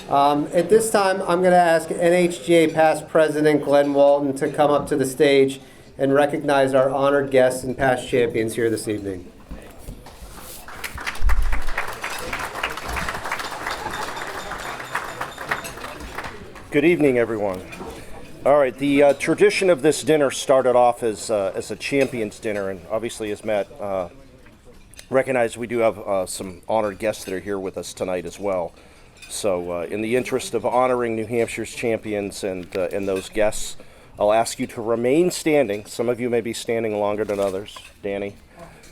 At this time, I'm going to ask NHGA past president Glenn Walton to come up to the stage and recognize our honored guests and past champions here this evening. Good evening, everyone. All right, the tradition of this dinner started off as a champions dinner, and obviously, as Matt recognized, we do have some honored guests that are here with us tonight as well. So, in the interest of honoring New Hampshire's champions and those guests, I'll ask you to remain standing. Some of you may be standing longer than others, Danny.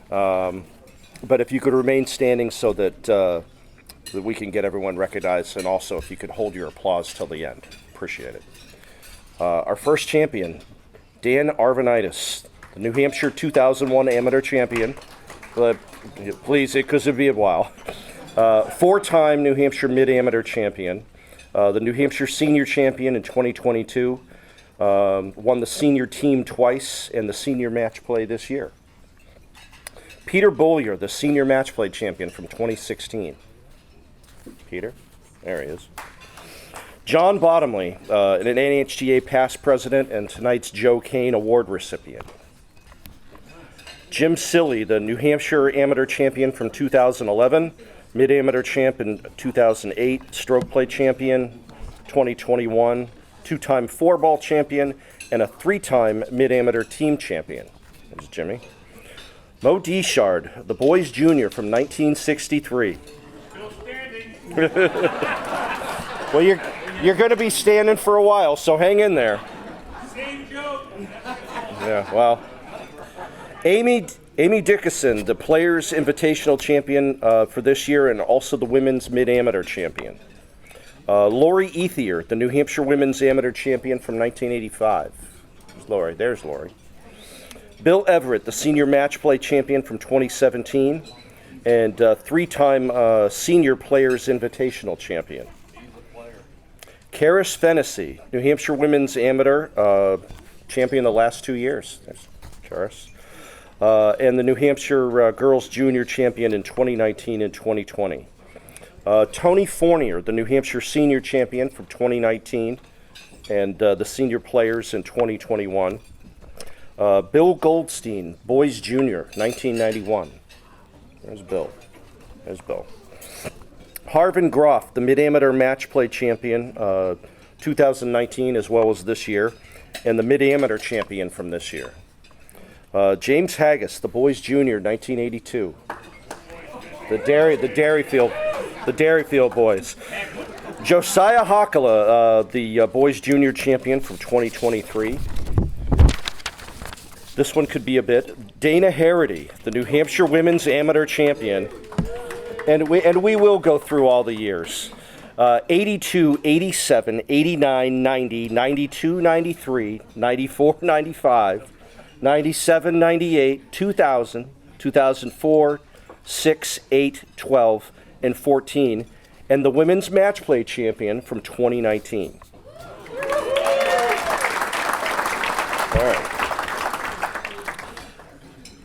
But if you could remain standing so that we can get everyone recognized, and also if you could hold your applause till the end. Appreciate it. Our first champion, Dan Arvanitis, the New Hampshire 2001 amateur champion. Please, because it'd be a while. Four-time New Hampshire mid-amateur champion. The New Hampshire senior champion in 2022. Won the senior team twice and the senior match play this year. Peter Bollier, the senior match play champion from 2016. Peter, there he is. John Bottomley, an NHGA past president and tonight's Joe Kane Award recipient. Jim Silly, the New Hampshire amateur champion from 2011, mid-amateur champ in 2008, stroke play champion 2021, two-time four-ball champion, and a three-time mid-amateur team champion. There's Jimmy. Mo Deshard, the boys junior from 1963. Still standing. Well, you're going to be standing for a while, so hang in there. Same joke. Yeah, well. Amy Dickinson, the Players Invitational champion for this year, and also the Women's Mid-Amateur champion. Lori Ethier, the New Hampshire Women's Amateur champion from 1985. There's Lori. Bill Everett, the Senior Match Play champion from 2017, and three-time Senior Players Invitational champion. Karis Fennessy, New Hampshire Women's Amateur champion the last 2 years. There's Karis. And the New Hampshire Girls Junior champion in 2019 and 2020. Tony Fournier, the New Hampshire Senior champion from 2019 and the Senior Players in 2021. Bill Goldstein, Boys Junior, 1991. There's Bill. Harvin Groff, the Mid-Amateur Match Play champion 2019 as well as this year, and the Mid-Amateur champion from this year. James Haggis, the Boys Junior, 1982. The Dairyfield boys. Josiah Hockala, the Boys Junior champion from 2023. This one could be a bit. Dana Harity, the New Hampshire Women's Amateur champion. And we will go through all the years. 82, 87, 89, 90, 92, 93, 94, 95, 97, 98, 2000, 2004, 6, 8, 12, and 14, and the Women's Match Play champion from 2019. All right.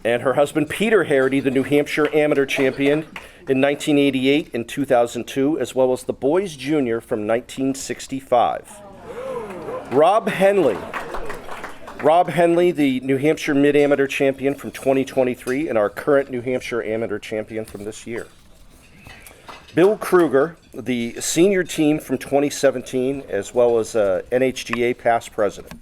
And her husband, Peter Harity, the New Hampshire Amateur champion in 1988 and 2002, as well as the Boys Junior from 1965. Rob Henley, the New Hampshire Mid-Amateur champion from 2023 and our current New Hampshire Amateur champion from this year. Bill Kruger, the senior team from 2017, as well as NHGA past president.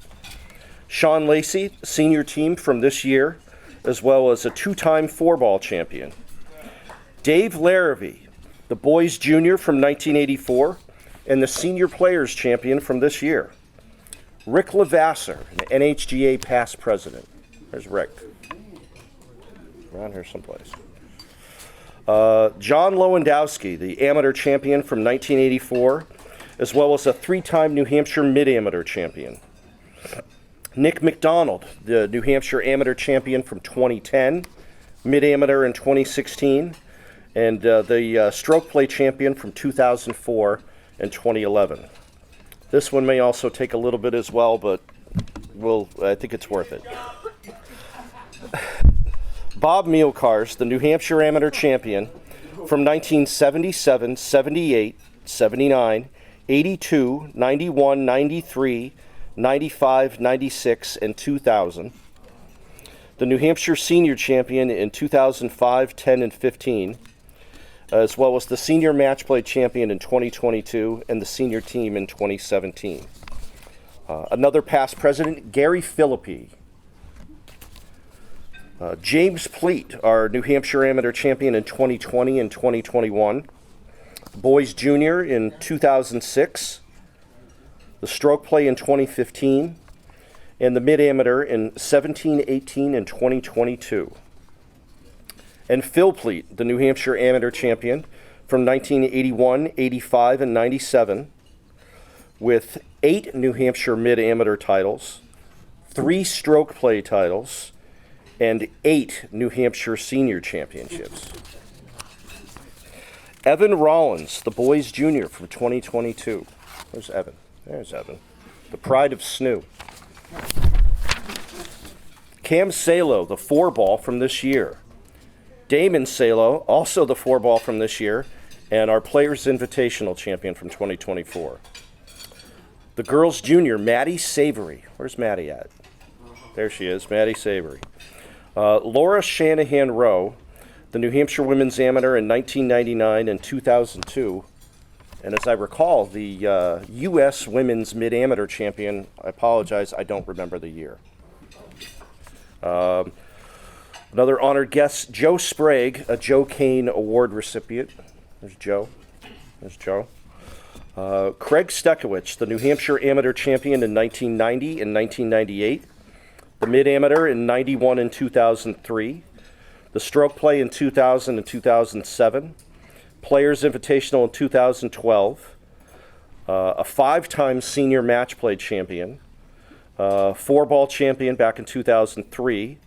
Sean Lacey, senior team from this year, as well as a two-time four-ball champion. Dave Larrabee, the Boys Junior from 1984, and the Senior Players champion from this year. Rick Lavasser, an NHGA past president. There's Rick. Around here someplace. John Lewandowski, the amateur champion from 1984, as well as a three-time New Hampshire mid-amateur champion. Nick McDonald, the New Hampshire amateur champion from 2010, mid-amateur in 2016, and the stroke play champion from 2004 and 2011. This one may also take a little bit as well, but I think it's worth it. Bob Mielkars, the New Hampshire amateur champion from 1977, 78, 79, 82, 91, 93, 95, 96, and 2000. The New Hampshire Senior Champion in 2005, 10, and 15, as well as the Senior Match Play Champion in 2022 and the Senior Team in 2017. Another past president, Gary Philippi. James Pleat, our New Hampshire Amateur Champion in 2020 and 2021. Boys Junior in 2006. The Stroke Play in 2015. And the Mid-Amateur in 17, 18, and 2022. And Phil Pleat, the New Hampshire Amateur Champion from 1981, 85, and 97, with 8 New Hampshire Mid-Amateur titles, 3 Stroke Play titles, and 8 New Hampshire Senior Championships. Evan Rollins, the Boys Junior from 2022. Where's Evan? There's Evan. The pride of SNU. Cam Salo, the 4-ball from this year. Damon Salo, also the 4-ball from this year, and our Players Invitational champion from 2024. The girls junior, Maddie Savory. Where's Maddie at? There she is, Maddie Savory. Laura Shanahan Rowe, the New Hampshire Women's Amateur in 1999 and 2002. And as I recall, the U.S. Women's Mid-Amateur champion, I apologize, I don't remember the year. Another honored guest, Joe Sprague, a Joe Kane Award recipient. There's Joe. There's Joe. Craig Stekowicz, the New Hampshire Amateur Champion in 1990 and 1998. The Mid-Amateur in 91 and 2003. The Stroke Play in 2000 and 2007. Players Invitational in 2012. A 5-time Senior Match Play Champion. 4-ball champion back in 2003.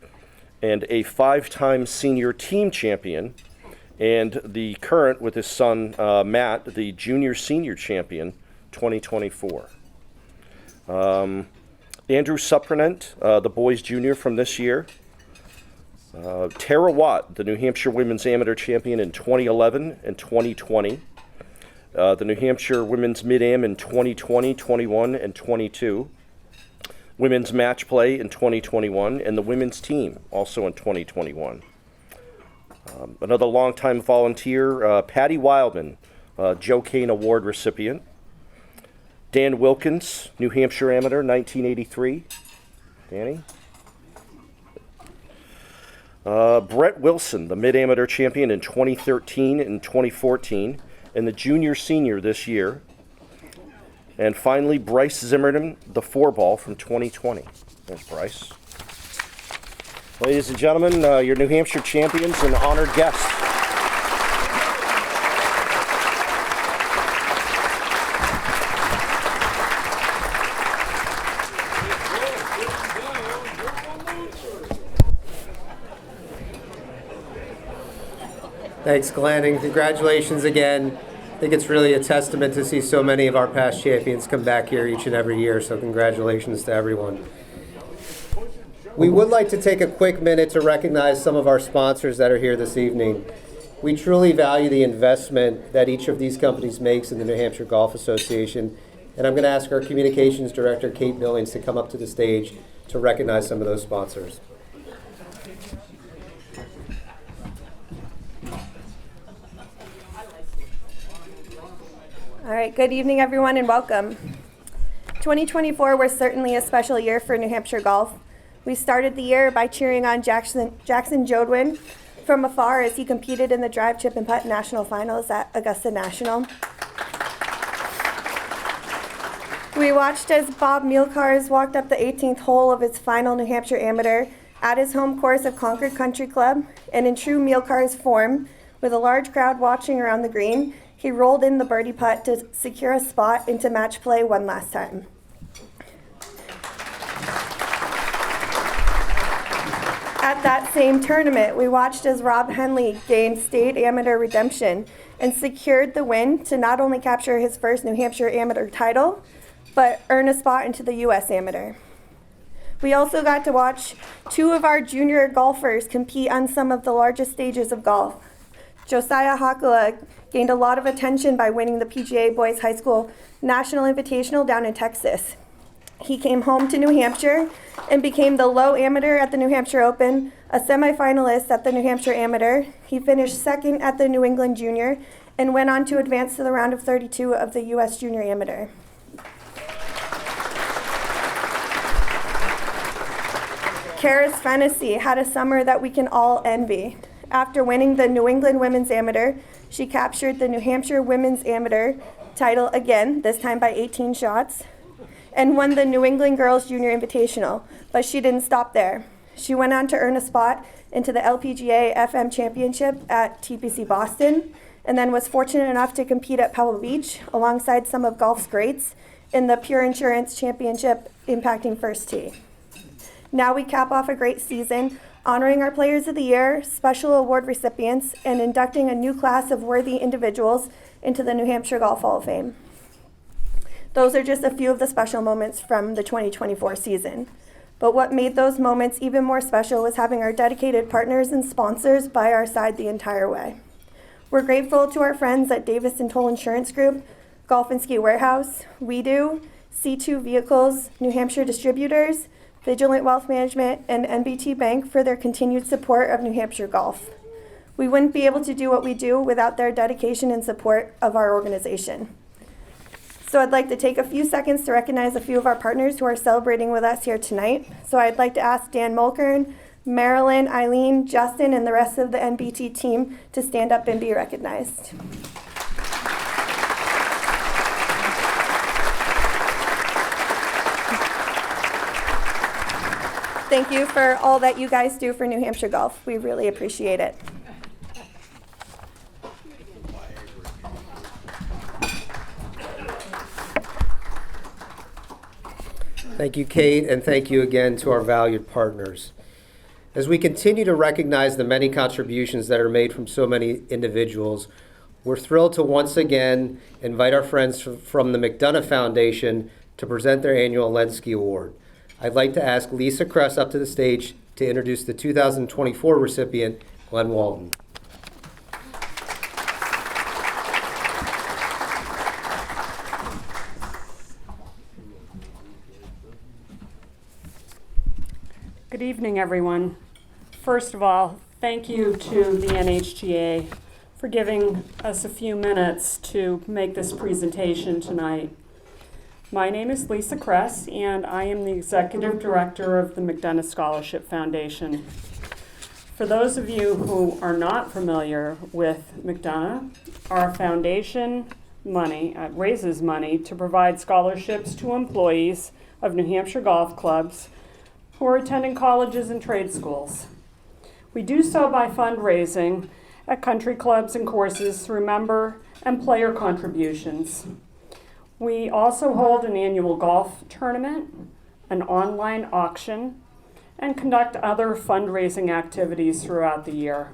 And a 5-time Senior Team Champion. And the current, with his son Matt, the Junior Senior Champion 2024. Andrew Supranent, the Boys Junior from this year. Tara Watt, the New Hampshire Women's Amateur Champion in 2011 and 2020. The New Hampshire Women's Mid-Am in 2020, 21, and 22. Women's Match Play in 2021, and the Women's Team also in 2021. Another longtime volunteer, Patty Wildman, Joe Kane Award recipient. Dan Wilkins, New Hampshire Amateur, 1983. Danny? Brett Wilson, the Mid-Amateur Champion in 2013 and 2014, and the Junior Senior this year. And finally, Bryce Zimmerman, the 4-ball from 2020. There's Bryce. Ladies and gentlemen, your New Hampshire champions and honored guests. Thanks, Glenn, and congratulations again. I think it's really a testament to see so many of our past champions come back here each and every year, so congratulations to everyone. We would like to take a quick minute to recognize some of our sponsors that are here this evening. We truly value the investment that each of these companies makes in the New Hampshire Golf Association, and I'm going to ask our Communications Director, Kate Billings, to come up to the stage to recognize some of those sponsors. All right, good evening, everyone, and welcome. 2024 was certainly a special year for New Hampshire golf. We started the year by cheering on Jackson Jodwin from afar as he competed in the Drive, Chip, and Putt National Finals at Augusta National. We watched as Bob Mielkars walked up the 18th hole of his final New Hampshire Amateur at his home course of Concord Country Club, and in true Mielkars form, with a large crowd watching around the green, he rolled in the birdie putt to secure a spot into match play one last time. At that same tournament, we watched as Rob Henley gained state amateur redemption and secured the win to not only capture his first New Hampshire amateur title, but earn a spot into the U.S. Amateur. We also got to watch 2 of our junior golfers compete on some of the largest stages of golf. Josiah Hakala gained a lot of attention by winning the PGA Boys High School National Invitational down in Texas. He came home to New Hampshire and became the low amateur at the New Hampshire Open, a semifinalist at the New Hampshire Amateur. He finished second at the New England Junior and went on to advance to the round of 32 of the U.S. Junior Amateur. Karis Fennessy had a summer that we can all envy. After winning the New England Women's Amateur, she captured the New Hampshire Women's Amateur title again, this time by 18 shots, and won the New England Girls Junior Invitational, but she didn't stop there. She went on to earn a spot into the LPGA FM Championship at TPC Boston, and then was fortunate enough to compete at Pebble Beach alongside some of golf's greats in the Pure Insurance Championship impacting First Tee. Now we cap off a great season, honoring our Players of the Year, special award recipients, and inducting a new class of worthy individuals into the New Hampshire Golf Hall of Fame. Those are just a few of the special moments from the 2024 season. But what made those moments even more special was having our dedicated partners and sponsors by our side the entire way. We're grateful to our friends at Davis & Toll Insurance Group, Golf and Ski Warehouse, WeDo, C2 Vehicles, New Hampshire Distributors, Vigilant Wealth Management, and NBT Bank for their continued support of New Hampshire golf. We wouldn't be able to do what we do without their dedication and support of our organization. So I'd like to take a few seconds to recognize a few of our partners who are celebrating with us here tonight. So I'd like to ask Dan Mulkern, Marilyn, Eileen, Justin, and the rest of the NBT team to stand up and be recognized. Thank you for all that you guys do for New Hampshire golf. We really appreciate it. Thank you, Kate, and thank you again to our valued partners. As we continue to recognize the many contributions that are made from so many individuals, we're thrilled to once again invite our friends from the McDonough Foundation to present their annual Lenski Award. I'd like to ask Lisa Kress up to the stage to introduce the 2024 recipient, Glenn Walton. Good evening, everyone. First of all, thank you to the NHGA for giving us a few minutes to make this presentation tonight. My name is Lisa Kress, and I am the Executive Director of the McDonough Scholarship Foundation. For those of you who are not familiar with McDonough, our foundation raises money to provide scholarships to employees of New Hampshire golf clubs who are attending colleges and trade schools. We do so by fundraising at country clubs and courses through member and player contributions. We also hold an annual golf tournament, an online auction, and conduct other fundraising activities throughout the year.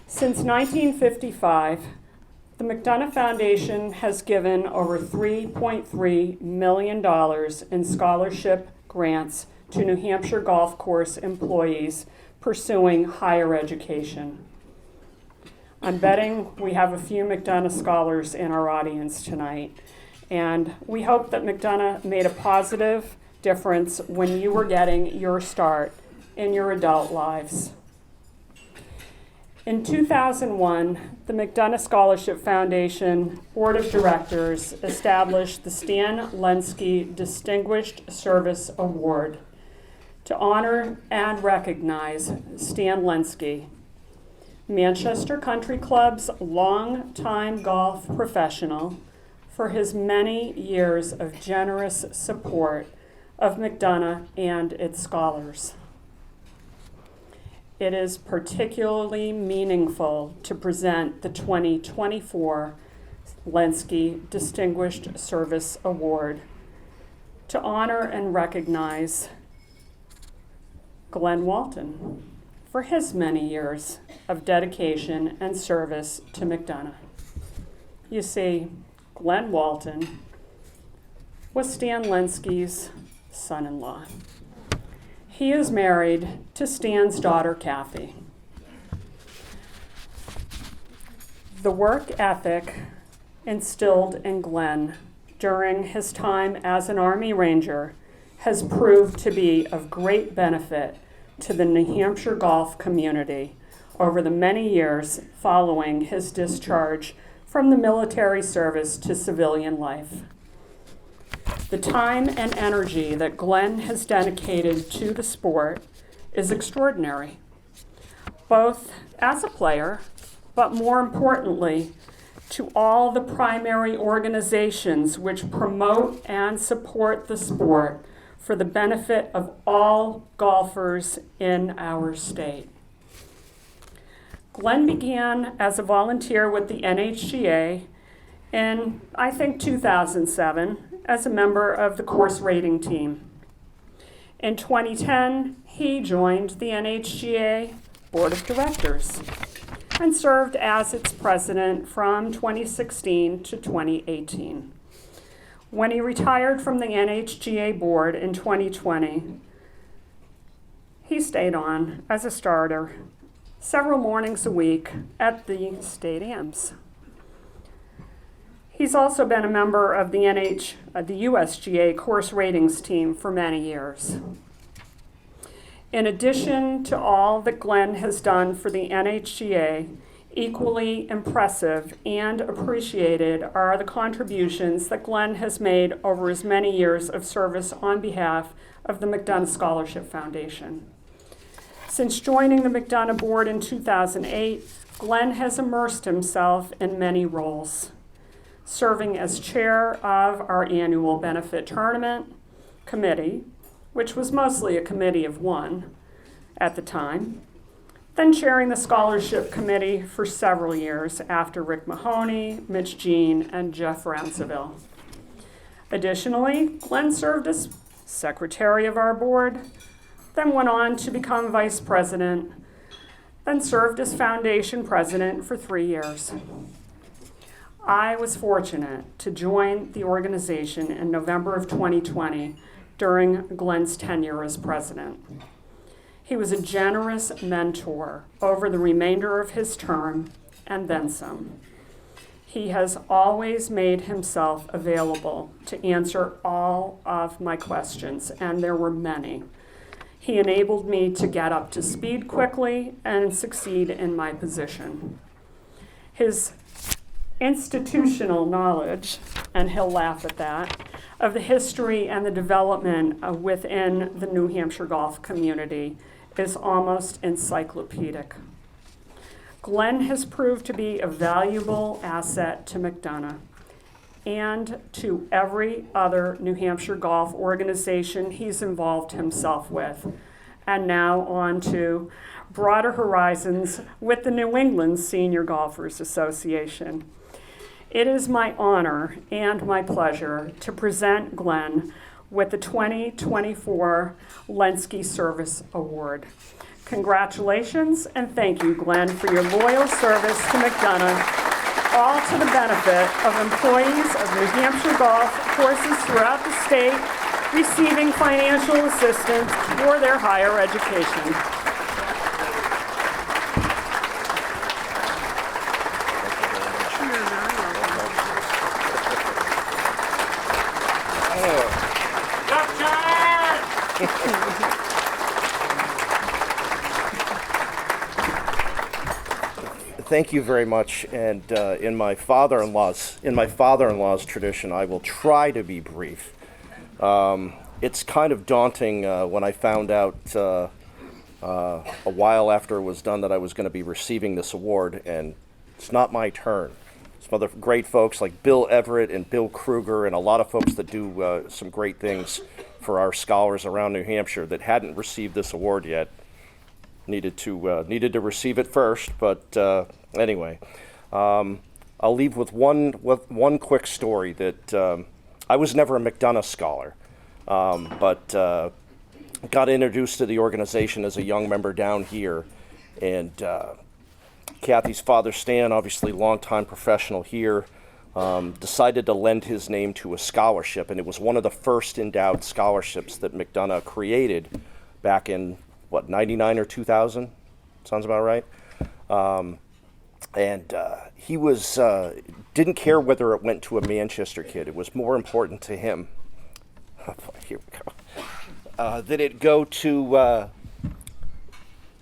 Since 1955, the McDonough Foundation has given over $3.3 million in scholarship grants to New Hampshire golf course employees pursuing higher education. I'm betting we have a few McDonough scholars in our audience tonight, and we hope that McDonough made a positive difference when you were getting your start in your adult lives. In 2001, the McDonough Scholarship Foundation Board of Directors established the Stan Lenski Distinguished Service Award to honor and recognize Stan Lenski, Manchester Country Club's longtime golf professional, for his many years of generous support of McDonough and its scholars. It is particularly meaningful to present the 2024 Lenski Distinguished Service Award to honor and recognize Glenn Walton for his many years of dedication and service to McDonough. You see, Glenn Walton was Stan Lenski's son-in-law. He is married to Stan's daughter, Kathy. The work ethic instilled in Glenn during his time as an Army Ranger has proved to be of great benefit to the New Hampshire golf community over the many years following his discharge from the military service to civilian life. The time and energy that Glenn has dedicated to the sport is extraordinary, both as a player, but more importantly, to all the primary organizations which promote and support the sport for the benefit of all golfers in our state. Glenn began as a volunteer with the NHGA in, I think, 2007 as a member of the course rating team. In 2010, he joined the NHGA Board of Directors and served as its president from 2016 to 2018. When he retired from the NHGA board in 2020, he stayed on as a starter several mornings a week at the stadiums. He's also been a member of the USGA course ratings team for many years. In addition to all that Glenn has done for the NHGA, equally impressive and appreciated are the contributions that Glenn has made over his many years of service on behalf of the McDonough Scholarship Foundation. Since joining the McDonough board in 2008, Glenn has immersed himself in many roles, serving as chair of our annual benefit tournament committee, which was mostly a committee of one at the time, then chairing the scholarship committee for several years after Rick Mahoney, Mitch Jean, and Jeff Ransaville. Additionally, Glenn served as secretary of our board, then went on to become vice president, then served as foundation president for 3 years. I was fortunate to join the organization in November of 2020 during Glenn's tenure as president. He was a generous mentor over the remainder of his term and then some. He has always made himself available to answer all of my questions, and there were many. He enabled me to get up to speed quickly and succeed in my position. His institutional knowledge, and he'll laugh at that, of the history and the development within the New Hampshire golf community is almost encyclopedic. Glenn has proved to be a valuable asset to McDonough and to every other New Hampshire golf organization he's involved himself with, and now on to broader horizons with the New England Senior Golfers Association. It is my honor and my pleasure to present Glenn with the 2024 Lenski Service Award. Congratulations and thank you, Glenn, for your loyal service to McDonough, all to the benefit of employees of New Hampshire golf courses throughout the state receiving financial assistance for their higher education. Thank you very much. And in my father-in-law's tradition, I will try to be brief. It's kind of daunting when I found out a while after it was done that I was going to be receiving this award, and it's not my turn. Some other great folks like Bill Everett and Bill Kruger and a lot of folks that do some great things for our scholars around New Hampshire that hadn't received this award yet needed to receive it first. But anyway, I'll leave with one quick story that I was never a McDonough scholar, but got introduced to the organization as a young member down here, and Kathy's father, Stan, obviously longtime professional here, decided to lend his name to a scholarship, and it was one of the first endowed scholarships that McDonough created back in, 99 or 2000? Sounds about right. And he was didn't care whether it went to a Manchester kid. It was more important to him. Here we go. That it go to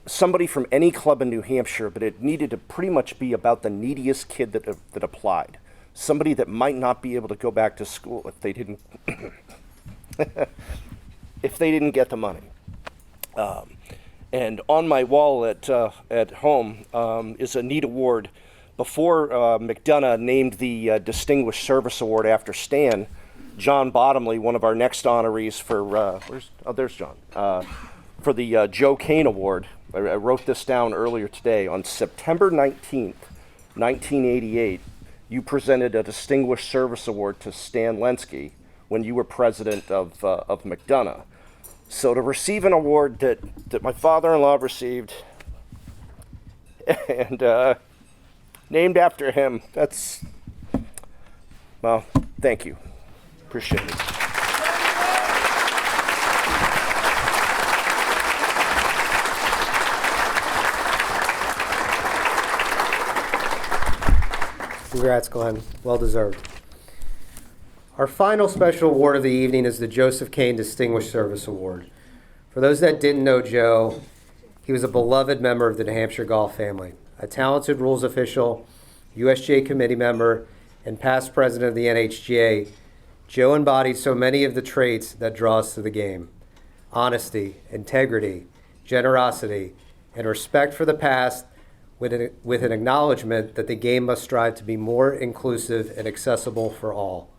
somebody from any club in New Hampshire, but it needed to pretty much be about the neediest kid that applied. Somebody that might not be able to go back to school if they didn't if they didn't get the money. And on my wall at home is a neat award. Before McDonough named the Distinguished Service Award after Stan, John Bottomley, one of our next honorees for there's John, for the Joe Kane Award. I wrote this down earlier today. On September 19th, 1988, you presented a Distinguished Service Award to Stan Lenski when you were president of McDonough. So to receive an award that my father-in-law received and named after him, that's, well, thank you. Appreciate it. Congrats, Glenn. Well deserved. Our final special award of the evening is the Joseph Kane Distinguished Service Award. For those that didn't know Joe, he was a beloved member of the New Hampshire golf family, a talented rules official, USGA committee member, and past president of the NHGA. Joe embodied so many of the traits that draw us to the game: honesty, integrity, generosity, and respect for the past, with an acknowledgement that the game must strive to be more inclusive and accessible for all.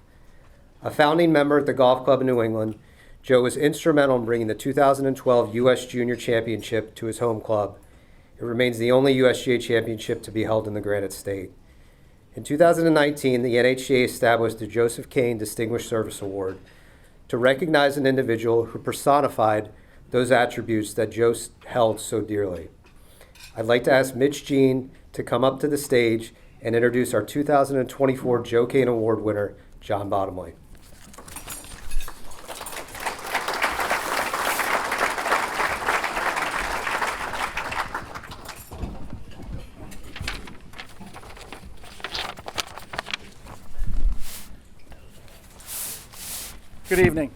A founding member at the Golf Club of New England, Joe was instrumental in bringing the 2012 U.S. Junior Championship to his home club. It remains the only USGA championship to be held in the Granite State. In 2019, the NHGA established the Joseph Kane Distinguished Service Award to recognize an individual who personified those attributes that Joe held so dearly. I'd like to ask Mitch Jean to come up to the stage and introduce our 2024 Joe Kane Award winner, John Bottomley. Good evening.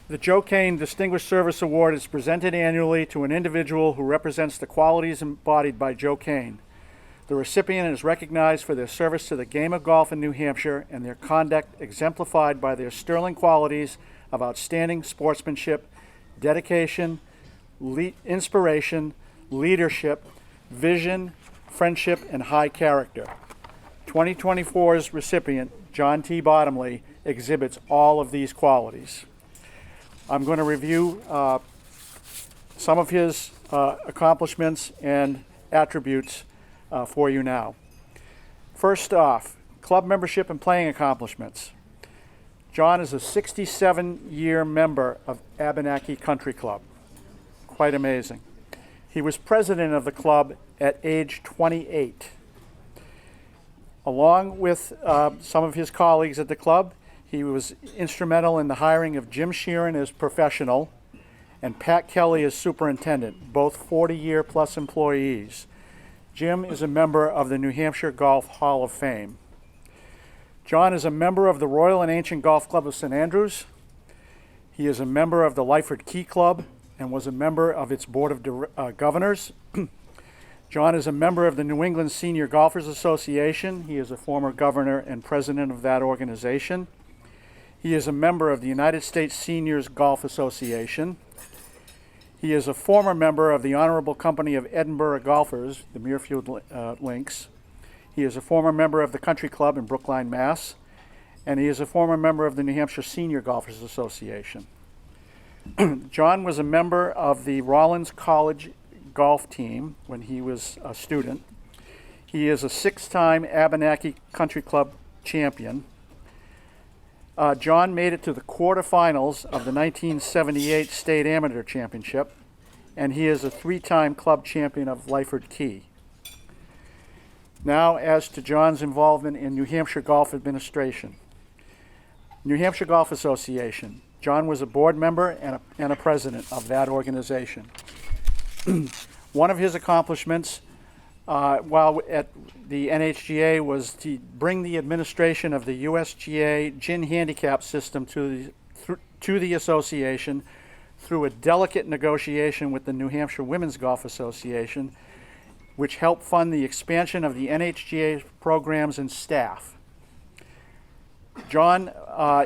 The Joe Kane Distinguished Service Award is presented annually to an individual who represents the qualities embodied by Joe Kane. The recipient is recognized for their service to the game of golf in New Hampshire and their conduct exemplified by their sterling qualities of outstanding sportsmanship, dedication, inspiration, leadership, vision, friendship, and high character. 2024's recipient, John T. Bottomley, exhibits all of these qualities. I'm going to review some of his accomplishments and attributes for you now. First off, club membership and playing accomplishments. John is a 67-year member of Abenaki Country Club. Quite amazing. He was president of the club at age 28. Along with some of his colleagues at the club, he was instrumental in the hiring of Jim Sheeran as professional and Pat Kelly as superintendent, both 40-year plus employees. Jim is a member of the New Hampshire Golf Hall of Fame. John is a member of the Royal and Ancient Golf Club of St. Andrews. He is a member of the Lyford Key Club and was a member of its Board of Governors. John is a member of the New England Senior Golfers Association. He is a former governor and president of that organization. He is a member of the United States Seniors Golf Association. He is a former member of the Honorable Company of Edinburgh Golfers, the Muirfield Links. He is a former member of the Country Club in Brookline, Mass. And he is a former member of the New Hampshire Senior Golfers Association. John was a member of the Rollins College golf team when he was a student. He is a 6-time Abenaki Country Club champion. John made it to the quarterfinals of the 1978 State Amateur Championship, and he is a 3-time club champion of Lyford Key. Now, as to John's involvement in New Hampshire Golf Administration. New Hampshire Golf Association. John was a board member and a president of that organization. One of his accomplishments while at the NHGA was to bring the administration of the USGA gin handicap system to the association through a delicate negotiation with the New Hampshire Women's Golf Association, which helped fund the expansion of the NHGA programs and staff. John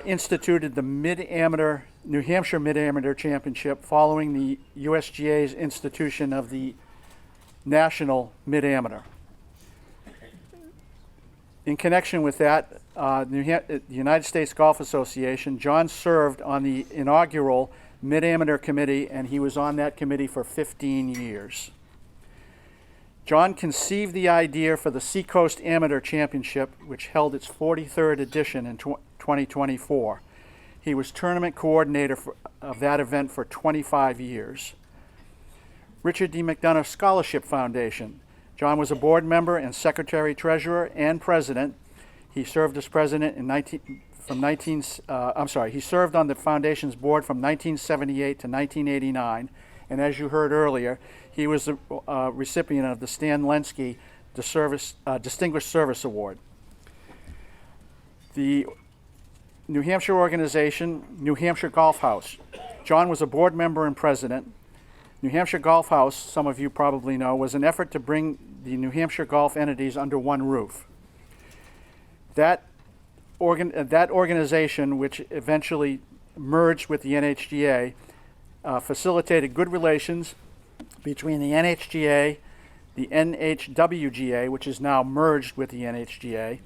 instituted the New Hampshire Mid-Amateur Championship following the USGA's institution of the National Mid-Amateur. In connection with that, the United States Golf Association, John served on the inaugural Mid-Amateur Committee, and he was on that committee for 15 years. John conceived the idea for the Seacoast Amateur Championship, which held its 43rd edition in 2024. He was tournament coordinator of that event for 25 years. Richard D. McDonough Scholarship Foundation. John was a board member and secretary-treasurer and president. He served as president he served on the foundation's board from 1978 to 1989. And as you heard earlier, he was the recipient of the Stan Lenski Distinguished Service Award. The New Hampshire organization, New Hampshire Golf House. John was a board member and president. New Hampshire Golf House, some of you probably know, was an effort to bring the New Hampshire golf entities under one roof. That organization, which eventually merged with the NHGA, facilitated good relations between the NHGA, the NHWGA, which is now merged with the NHGA,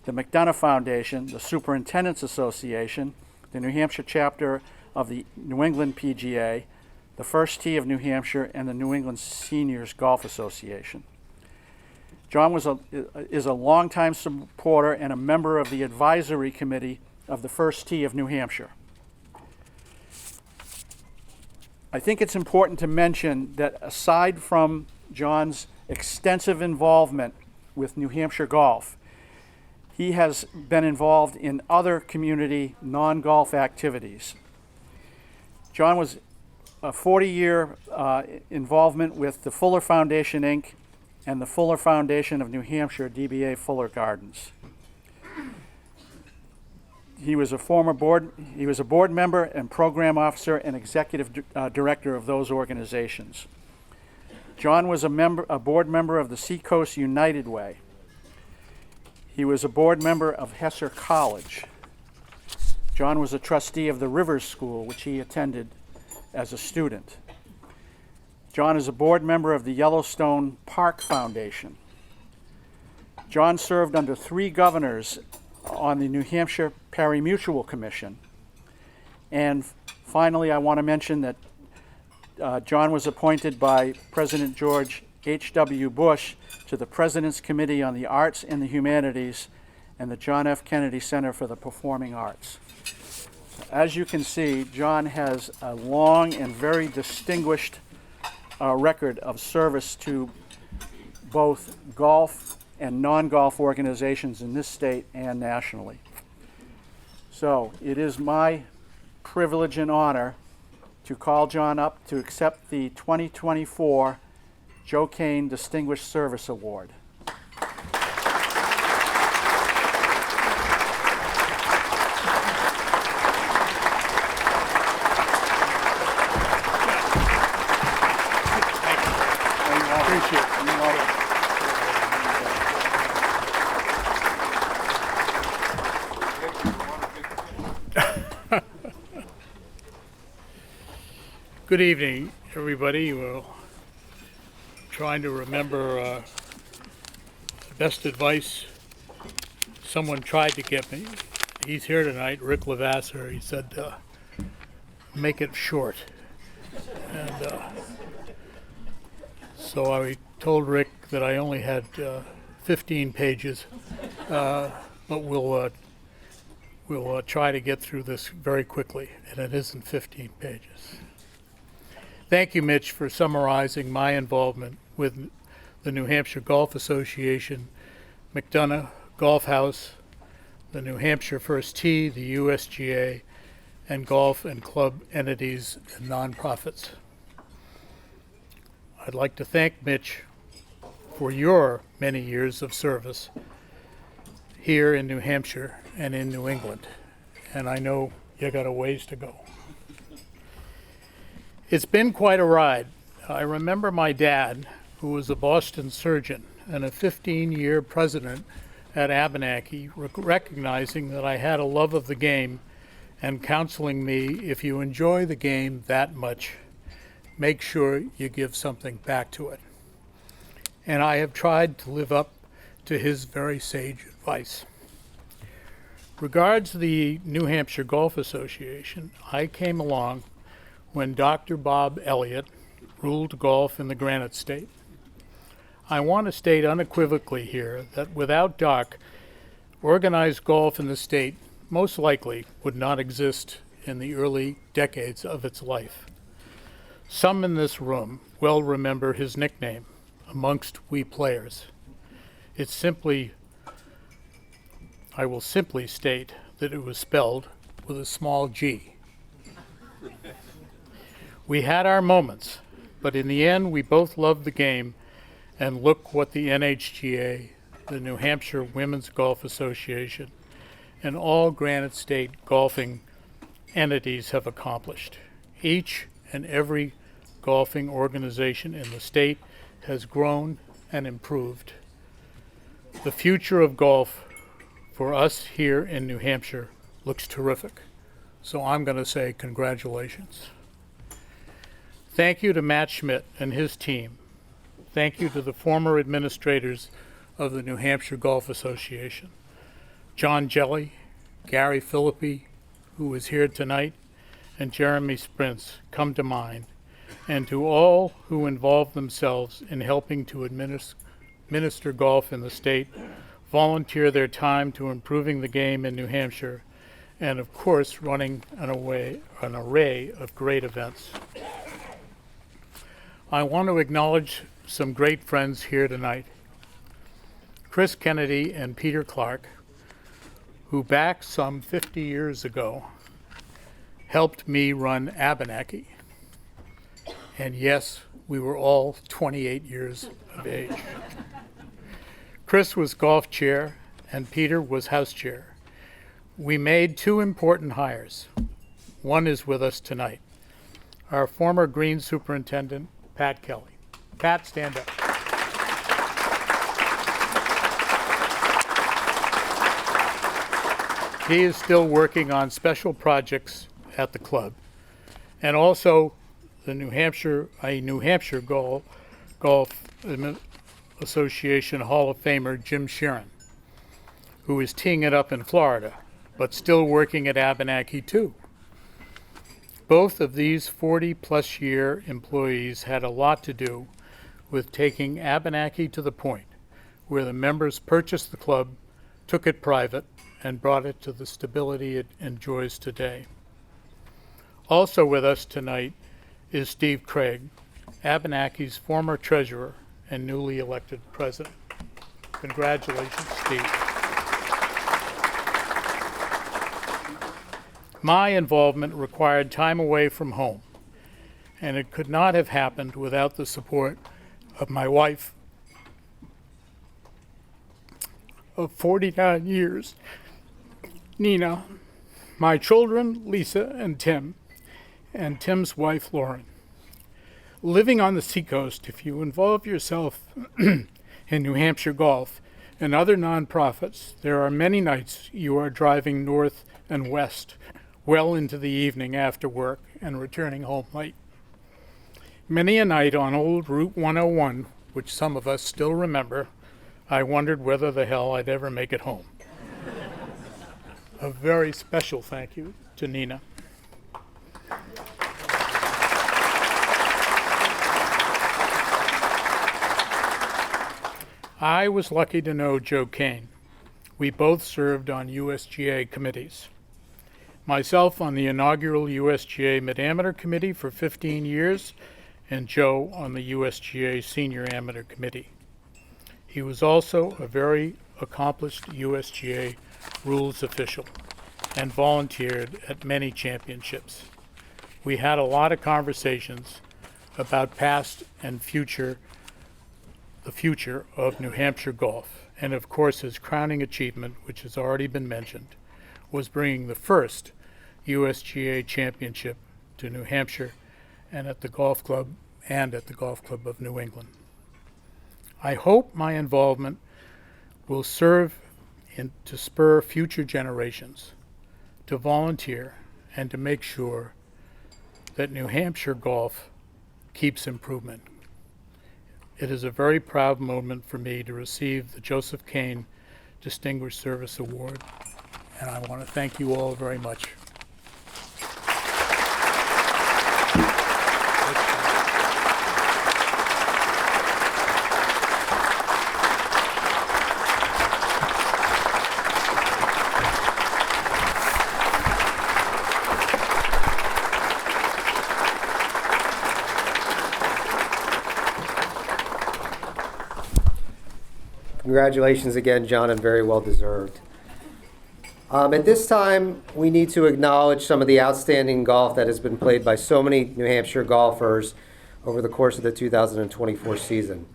the McDonough Foundation, the Superintendents Association, the New Hampshire chapter of the New England PGA, the First Tee of New Hampshire, and the New England Seniors Golf Association. John is a longtime supporter and a member of the advisory committee of the First Tee of New Hampshire. I think it's important to mention that aside from John's extensive involvement with New Hampshire golf, he has been involved in other community non-golf activities. John was a 40-year involvement with the Fuller Foundation, Inc. and the Fuller Foundation of New Hampshire, DBA Fuller Gardens. He was a board member and program officer and executive director of those organizations. John was a board member of the Seacoast United Way. He was a board member of Hesser College. John was a trustee of the Rivers School, which he attended as a student. John is a board member of the Yellowstone Park Foundation. John served under 3 governors on the New Hampshire Pari-Mutual Commission. And finally, I want to mention that John was appointed by President George H.W. Bush to the President's Committee on the Arts and the Humanities and the John F. Kennedy Center for the Performing Arts. As you can see, John has a long and very distinguished record of service to both golf and non-golf organizations in this state and nationally. So it is my privilege and honor to call John up to accept the 2024 Joe Kane Distinguished Service Award. Good evening, everybody. We're trying to remember the best advice someone tried to give me. He's here tonight, Rick Lavasser. He said, make it short. And so I told Rick that I only had 15 pages, but we'll try to get through this very quickly, and it isn't 15 pages. Thank you, Mitch, for summarizing my involvement with the New Hampshire Golf Association, McDonough Golf House, the New Hampshire First Tee, the USGA, and golf and club entities and nonprofits. I'd like to thank Mitch for your many years of service here in New Hampshire and in New England. And I know you got a ways to go. It's been quite a ride. I remember my dad, who was a Boston surgeon and a 15-year president at Abenaki, recognizing that I had a love of the game and counseling me, if you enjoy the game that much, make sure you give something back to it. And I have tried to live up to his very sage advice. Regards the New Hampshire Golf Association, I came along when Dr. Bob Elliott ruled golf in the Granite State. I want to state unequivocally here that without Doc, organized golf in the state most likely would not exist in the early decades of its life. Some in this room well remember his nickname amongst we players. I will simply state that it was spelled with a small g. We had our moments, but in the end we both loved the game, and look what the NHGA, the New Hampshire Women's Golf Association, and all Granite State golfing entities have accomplished. Each and every golfing organization in the state has grown and improved. The future of golf for us here in New Hampshire looks terrific. So I'm going to say congratulations. Thank you to Matt Schmidt and his team. Thank you to the former administrators of the New Hampshire Golf Association. John Jelly, Gary Philippi, who is here tonight, and Jeremy Sprints come to mind, and to all who involved themselves in helping to administer golf in the state, volunteer their time to improving the game in New Hampshire, and of course running an array of great events. I want to acknowledge some great friends here tonight. Chris Kennedy and Peter Clark, who back some 50 years ago helped me run Abenaki. And yes, we were all 28 years of age. Chris was golf chair and Peter was house chair. We made two important hires. One is with us tonight, our former green superintendent, Pat Kelly. Pat, stand up. He is still working on special projects at the club. And also the New Hampshire Golf Association Hall of Famer, Jim Sheeran, who is teeing it up in Florida, but still working at Abenaki too. Both of these 40-plus year employees had a lot to do with taking Abenaki to the point where the members purchased the club, took it private, and brought it to the stability it enjoys today. Also with us tonight is Steve Craig, Abenaki's former treasurer and newly elected president. Congratulations, Steve. My involvement required time away from home, and it could not have happened without the support of my wife of 49 years, Nina, my children, Lisa and Tim, and Tim's wife, Lauren. Living on the seacoast, if you involve yourself in New Hampshire golf and other nonprofits, there are many nights you are driving north and west well into the evening after work and returning home late. Many a night on old Route 101, which some of us still remember, I wondered whether the hell I'd ever make it home. A very special thank you to Nina. I was lucky to know Joe Kane. We both served on USGA committees. Myself on the inaugural USGA Mid-Amateur Committee for 15 years, and Joe on the USGA Senior Amateur Committee. He was also a very accomplished USGA rules official and volunteered at many championships. We had a lot of conversations about past and future the future of New Hampshire golf. And of course, his crowning achievement, which has already been mentioned, was bringing the first USGA championship to New Hampshire and at the golf club of New England. I hope my involvement will serve to spur future generations to volunteer and to make sure that New Hampshire golf keeps improvement. It is a very proud moment for me to receive the Joseph Kane Distinguished Service Award, and I want to thank you all very much. Congratulations again, John, and very well deserved. At this time, we need to acknowledge some of the outstanding golf that has been played by so many New Hampshire golfers over the course of the 2024 season.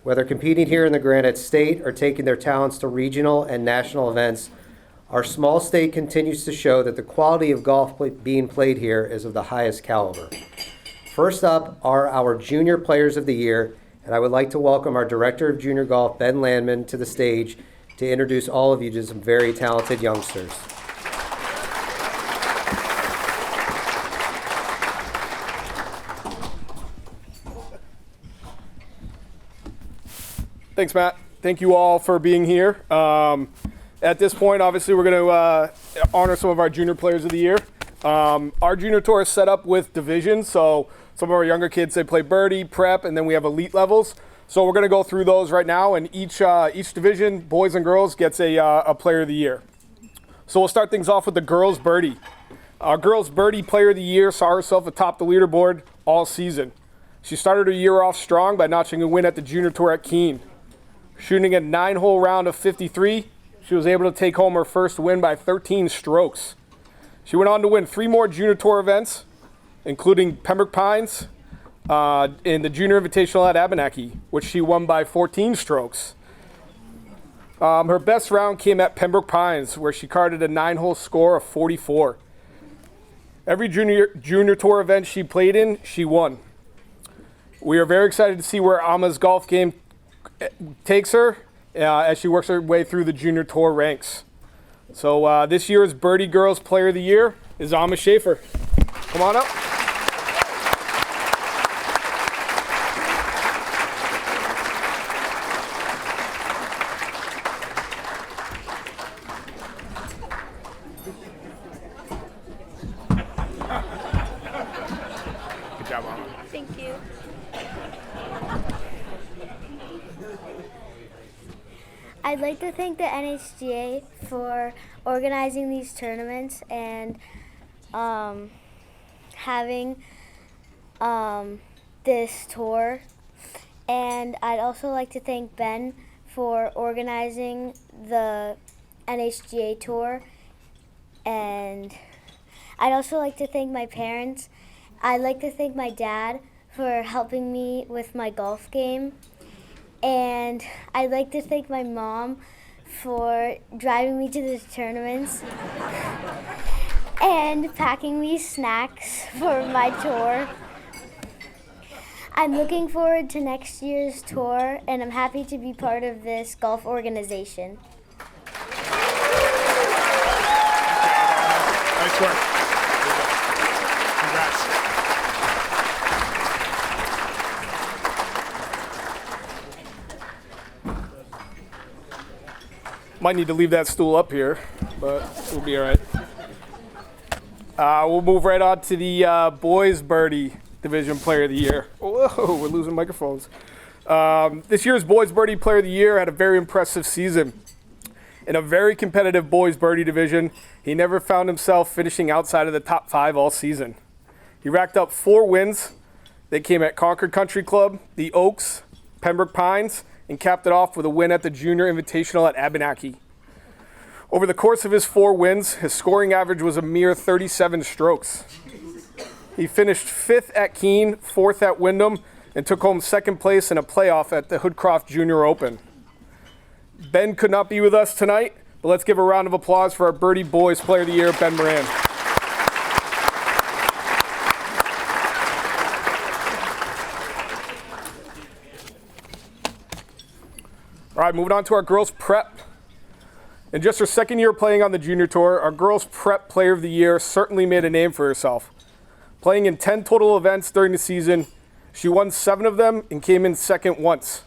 Whether competing here in the Granite State or taking their talents to regional and national events, our small state continues to show that the quality of golf being played here is of the highest caliber. First up are our Junior Players of the Year, and I would like to welcome our Director of Junior Golf, Ben Landman, to the stage to introduce all of you to some very talented youngsters. Thanks, Matt. Thank you all for being here. At this point, obviously, we're going to honor some of our Junior Players of the Year. Our Junior Tour is set up with divisions, so some of our younger kids, they play birdie, prep, and then we have elite levels. So we're going to go through those right now, and each division, boys and girls, gets a Player of the Year. So we'll start things off with the girls' birdie. Our girls' birdie Player of the Year saw herself atop the leaderboard all season. She started her year off strong by notching a win at the Junior Tour at Keene. Shooting a 9-hole round of 53, she was able to take home her first win by 13 strokes. She went on to win 3 more Junior Tour events, including Pembroke Pines, in the Junior Invitational at Abenaki, which she won by 14 strokes. Her best round came at Pembroke Pines, where she carded a 9-hole score of 44. Every junior Tour event she played in, she won. We are very excited to see where Alma's golf game takes her as she works her way through the Junior Tour ranks. So this year's Birdie Girls Player of the Year is Alma Schaefer. Come on up. Good job, Alma. Thank you. I'd like to thank the NHGA for organizing these tournaments and having this tour. And I'd also like to thank Ben for organizing the NHGA tour. And I'd also like to thank my parents. I'd like to thank my dad for helping me with my golf game. And I'd like to thank my mom for driving me to the tournaments and packing me snacks for my tour. I'm looking forward to next year's tour, and I'm happy to be part of this golf organization. Nice work. Congrats. Might need to leave that stool up here, but we'll be all right. We'll move right on to the Boys Birdie Division Player of the Year. Whoa, we're losing microphones. This year's Boys Birdie Player of the Year had a very impressive season. In a very competitive Boys Birdie division, he never found himself finishing outside of the top 5 all season. He racked up 4 wins. They came at Concord Country Club, the Oaks, Pembroke Pines, and capped it off with a win at the Junior Invitational at Abenaki. Over the course of his 4 wins, his scoring average was a mere 37 strokes. He finished 5th at Keene, 4th at Wyndham, and took home second place in a playoff at the Hoodcroft Junior Open. Ben could not be with us tonight, but let's give a round of applause for our Birdie Boys Player of the Year, Ben Moran. All right, moving on to our girls prep. In just her second year playing on the junior tour, our girls prep player of the year certainly made a name for herself. Playing in 10 total events during the season, she won 7 of them and came in second once.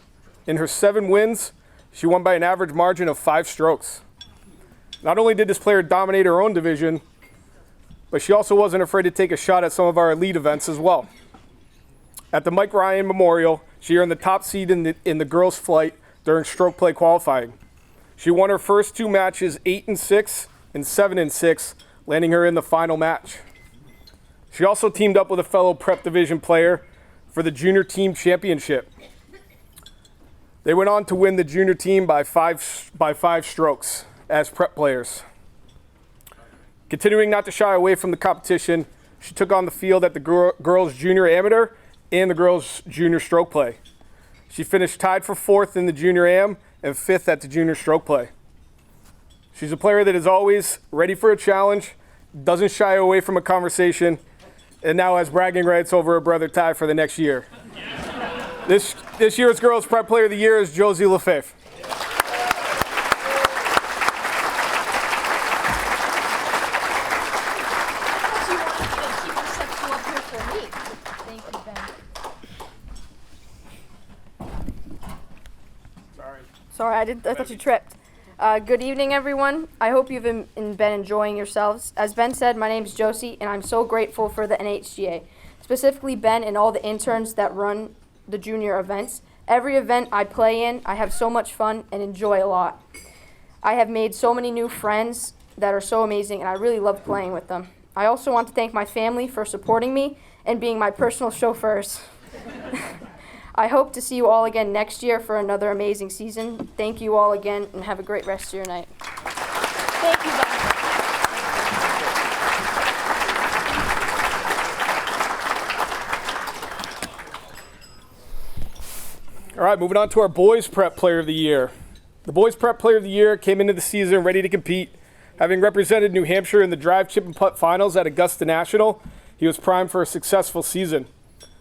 In her 7 wins, she won by an average margin of 5 strokes. Not only did this player dominate her own division, but she also wasn't afraid to take a shot at some of our elite events as well. At the Mike Ryan Memorial, she earned the top seed in the girls' flight during stroke play qualifying. She won her first 2 matches 8-6 and 7-6, landing her in the final match. She also teamed up with a fellow prep division player for the junior team championship. They went on to win the junior team by five strokes as prep players. Continuing not to shy away from the competition, she took on the field at the girls junior amateur and the girls junior stroke play. She finished tied for 4th in the junior am and 5th at the junior stroke play. She's a player that is always ready for a challenge, doesn't shy away from a conversation, and now has bragging rights over her brother Ty for the next year. This year's Girls Prep Player of the Year is Josie Lefebvre. Sorry, I thought you tripped. Good evening, everyone. I hope you've been enjoying yourselves. As Ben said, my name is Josie, and I'm so grateful for the NHGA, specifically Ben and all the interns that run the junior events. Every event I play in, I have so much fun and enjoy a lot. I have made so many new friends that are so amazing, and I really love playing with them. I also want to thank my family for supporting me and being my personal chauffeurs. I hope to see you all again next year for another amazing season. Thank you all again, and have a great rest of your night. Thank you, Ben. All right, moving on to our Boys Prep Player of the Year. The Boys Prep Player of the Year came into the season ready to compete. Having represented New Hampshire in the drive, chip, and putt finals at Augusta National, he was primed for a successful season.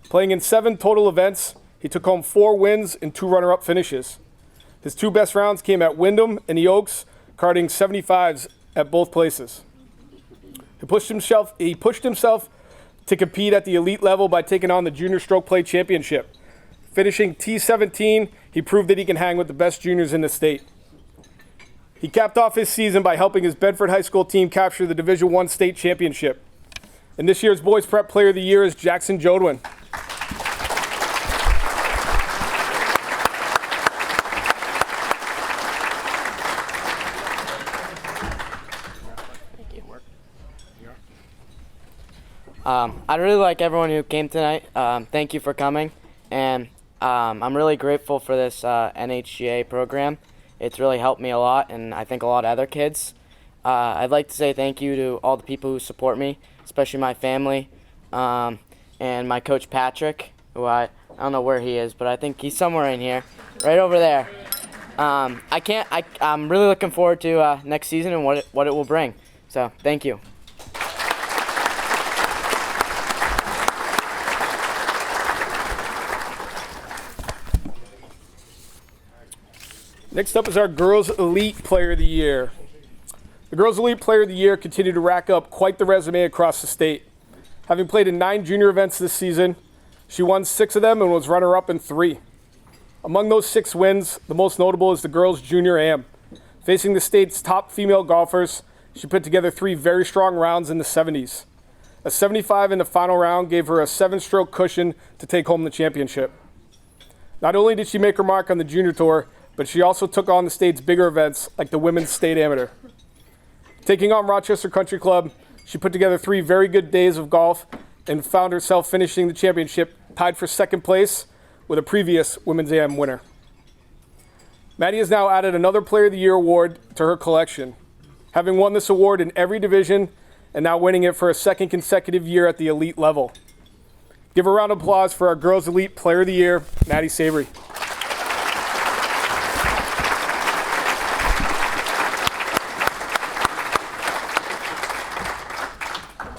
Playing in 7 total events, he took home 4 wins and 2 runner-up finishes. His 2 best rounds came at Wyndham and the Oaks, carding 75s at both places. He pushed himself to compete at the elite level by taking on the Junior Stroke Play Championship. Finishing T17, he proved that he can hang with the best juniors in the state. He capped off his season by helping his Bedford High School team capture the Division I state championship. And this year's Boys Prep Player of the Year is Jackson Jodwin. I'd really like everyone who came tonight. Thank you for coming, and I'm really grateful for this NHGA program. It's really helped me a lot, and I think a lot of other kids. I'd like to say thank you to all the people who support me, especially my family, and my coach Patrick, who I don't know where he is, but I think he's somewhere in here, right over there. I'm really looking forward to next season and what it will bring. So thank you. Next up is our Girls Elite Player of the Year. The Girls Elite Player of the Year continued to rack up quite the resume across the state. Having played in 9 junior events this season, she won 6 of them and was runner-up in 3. Among those 6 wins, the most notable is the Girls Junior Am. Facing the state's top female golfers, she put together 3 very strong rounds in the 70s. A 75 in the final round gave her a 7-stroke cushion to take home the championship. Not only did she make her mark on the junior tour, but she also took on the state's bigger events like the Women's State Amateur. Taking on Rochester Country Club, she put together 3 very good days of golf and found herself finishing the championship tied for 2nd place with a previous Women's AM winner. Maddie has now added another Player of the Year award to her collection, having won this award in every division and now winning it for a 2nd consecutive year at the elite level. Give a round of applause for our Girls Elite Player of the Year, Maddie Savory.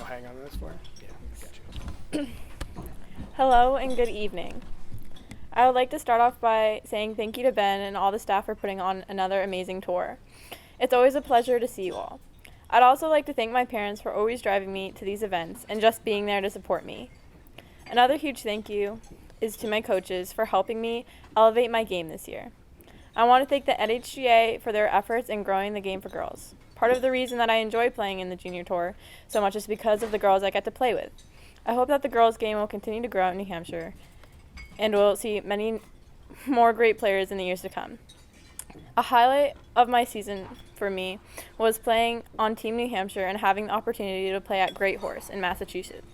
Hang on to this for Hello and good evening. I would like to start off by saying thank you to Ben and all the staff for putting on another amazing tour. It's always a pleasure to see you all. I'd also like to thank my parents for always driving me to these events and just being there to support me. Another huge thank you is to my coaches for helping me elevate my game this year. I want to thank the NHGA for their efforts in growing the game for girls. Part of the reason that I enjoy playing in the junior tour so much is because of the girls I get to play with. I hope that the girls' game will continue to grow in New Hampshire and we'll see many more great players in the years to come. A highlight of my season for me was playing on Team New Hampshire and having the opportunity to play at Great Horse in Massachusetts.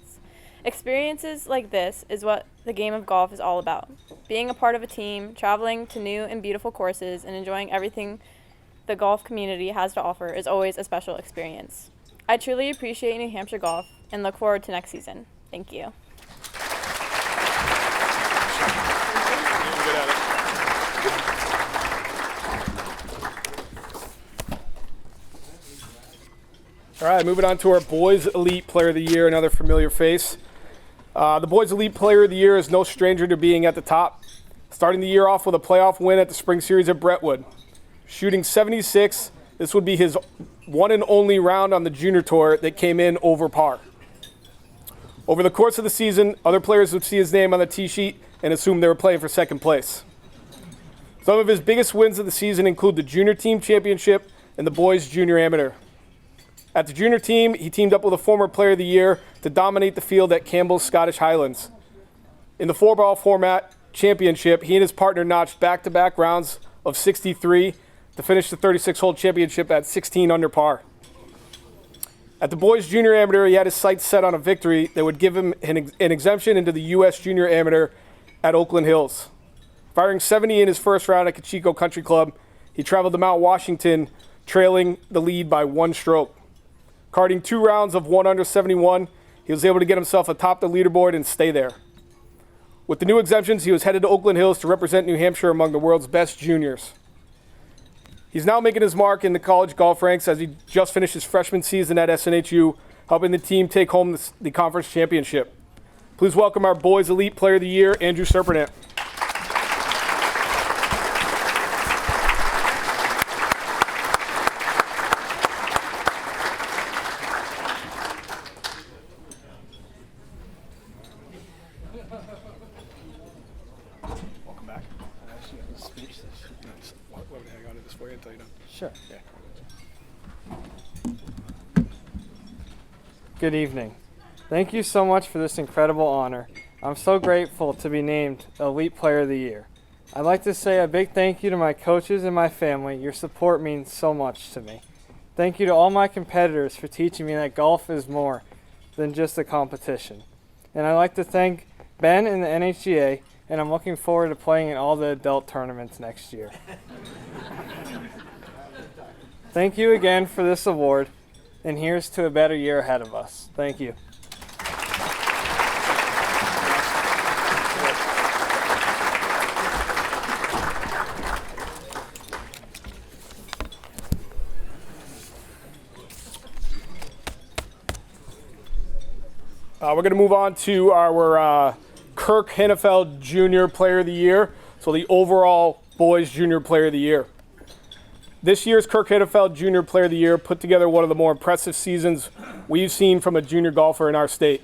Experiences like this is what the game of golf is all about. Being a part of a team, traveling to new and beautiful courses, and enjoying everything the golf community has to offer is always a special experience. I truly appreciate New Hampshire golf and look forward to next season. Thank you. All right, moving on to our Boys Elite Player of the Year, another familiar face. The Boys Elite Player of the Year is no stranger to being at the top. Starting the year off with a playoff win at the Spring Series at Brentwood. Shooting 76, this would be his one and only round on the junior tour that came in over par. Over the course of the season, other players would see his name on the tee sheet and assume they were playing for second place. Some of his biggest wins of the season include the Junior Team Championship and the Boys Junior Amateur. At the junior team, he teamed up with a former Player of the Year to dominate the field at Campbell's Scottish Highlands. In the 4-ball format championship, he and his partner notched back-to-back rounds of 63 to finish the 36-hole championship at 16 under par. At the Boys Junior Amateur, he had his sights set on a victory that would give him an exemption into the U.S. Junior Amateur at Oakland Hills. Firing 70 in his first round at Kachiko Country Club, he traveled to Mount Washington, trailing the lead by 1 stroke. Carding 2 rounds of 1 under 71, he was able to get himself atop the leaderboard and stay there. With the new exemptions, he was headed to Oakland Hills to represent New Hampshire among the world's best juniors. He's now making his mark in the college golf ranks as he just finished his freshman season at SNHU, helping the team take home the conference championship. Please welcome our Boys Elite Player of the Year, Andrew Serpinant. Sure. Good evening. Thank you so much for this incredible honor. I'm so grateful to be named Elite Player of the Year. I'd like to say a big thank you to my coaches and my family. Your support means so much to me. Thank you to all my competitors for teaching me that golf is more than just a competition. And I'd like to thank Ben and the NHGA, and I'm looking forward to playing in all the adult tournaments next year. Thank you again for this award, and here's to a better year ahead of us. Thank you. We're going to move on to our Kirk Hennefeld Junior Player of the Year, so the overall Boys Junior Player of the Year. This year's Kirk Hennefeld Junior Player of the Year put together one of the more impressive seasons we've seen from a junior golfer in our state.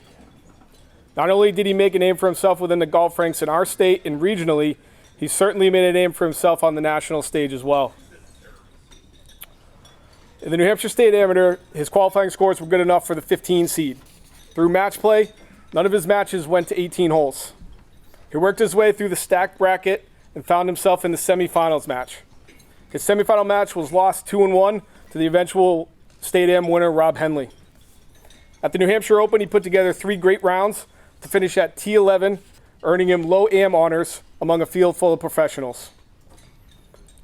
Not only did he make a name for himself within the golf ranks in our state and regionally, he certainly made a name for himself on the national stage as well. In the New Hampshire State Amateur, his qualifying scores were good enough for the 15 seed. Through match play, none of his matches went to 18 holes. He worked his way through the stacked bracket and found himself in the semifinals match. His semifinal match was lost 2-1 to the eventual State Am winner, Rob Henley. At the New Hampshire Open, he put together 3 great rounds to finish at T11, earning him low Am honors among a field full of professionals.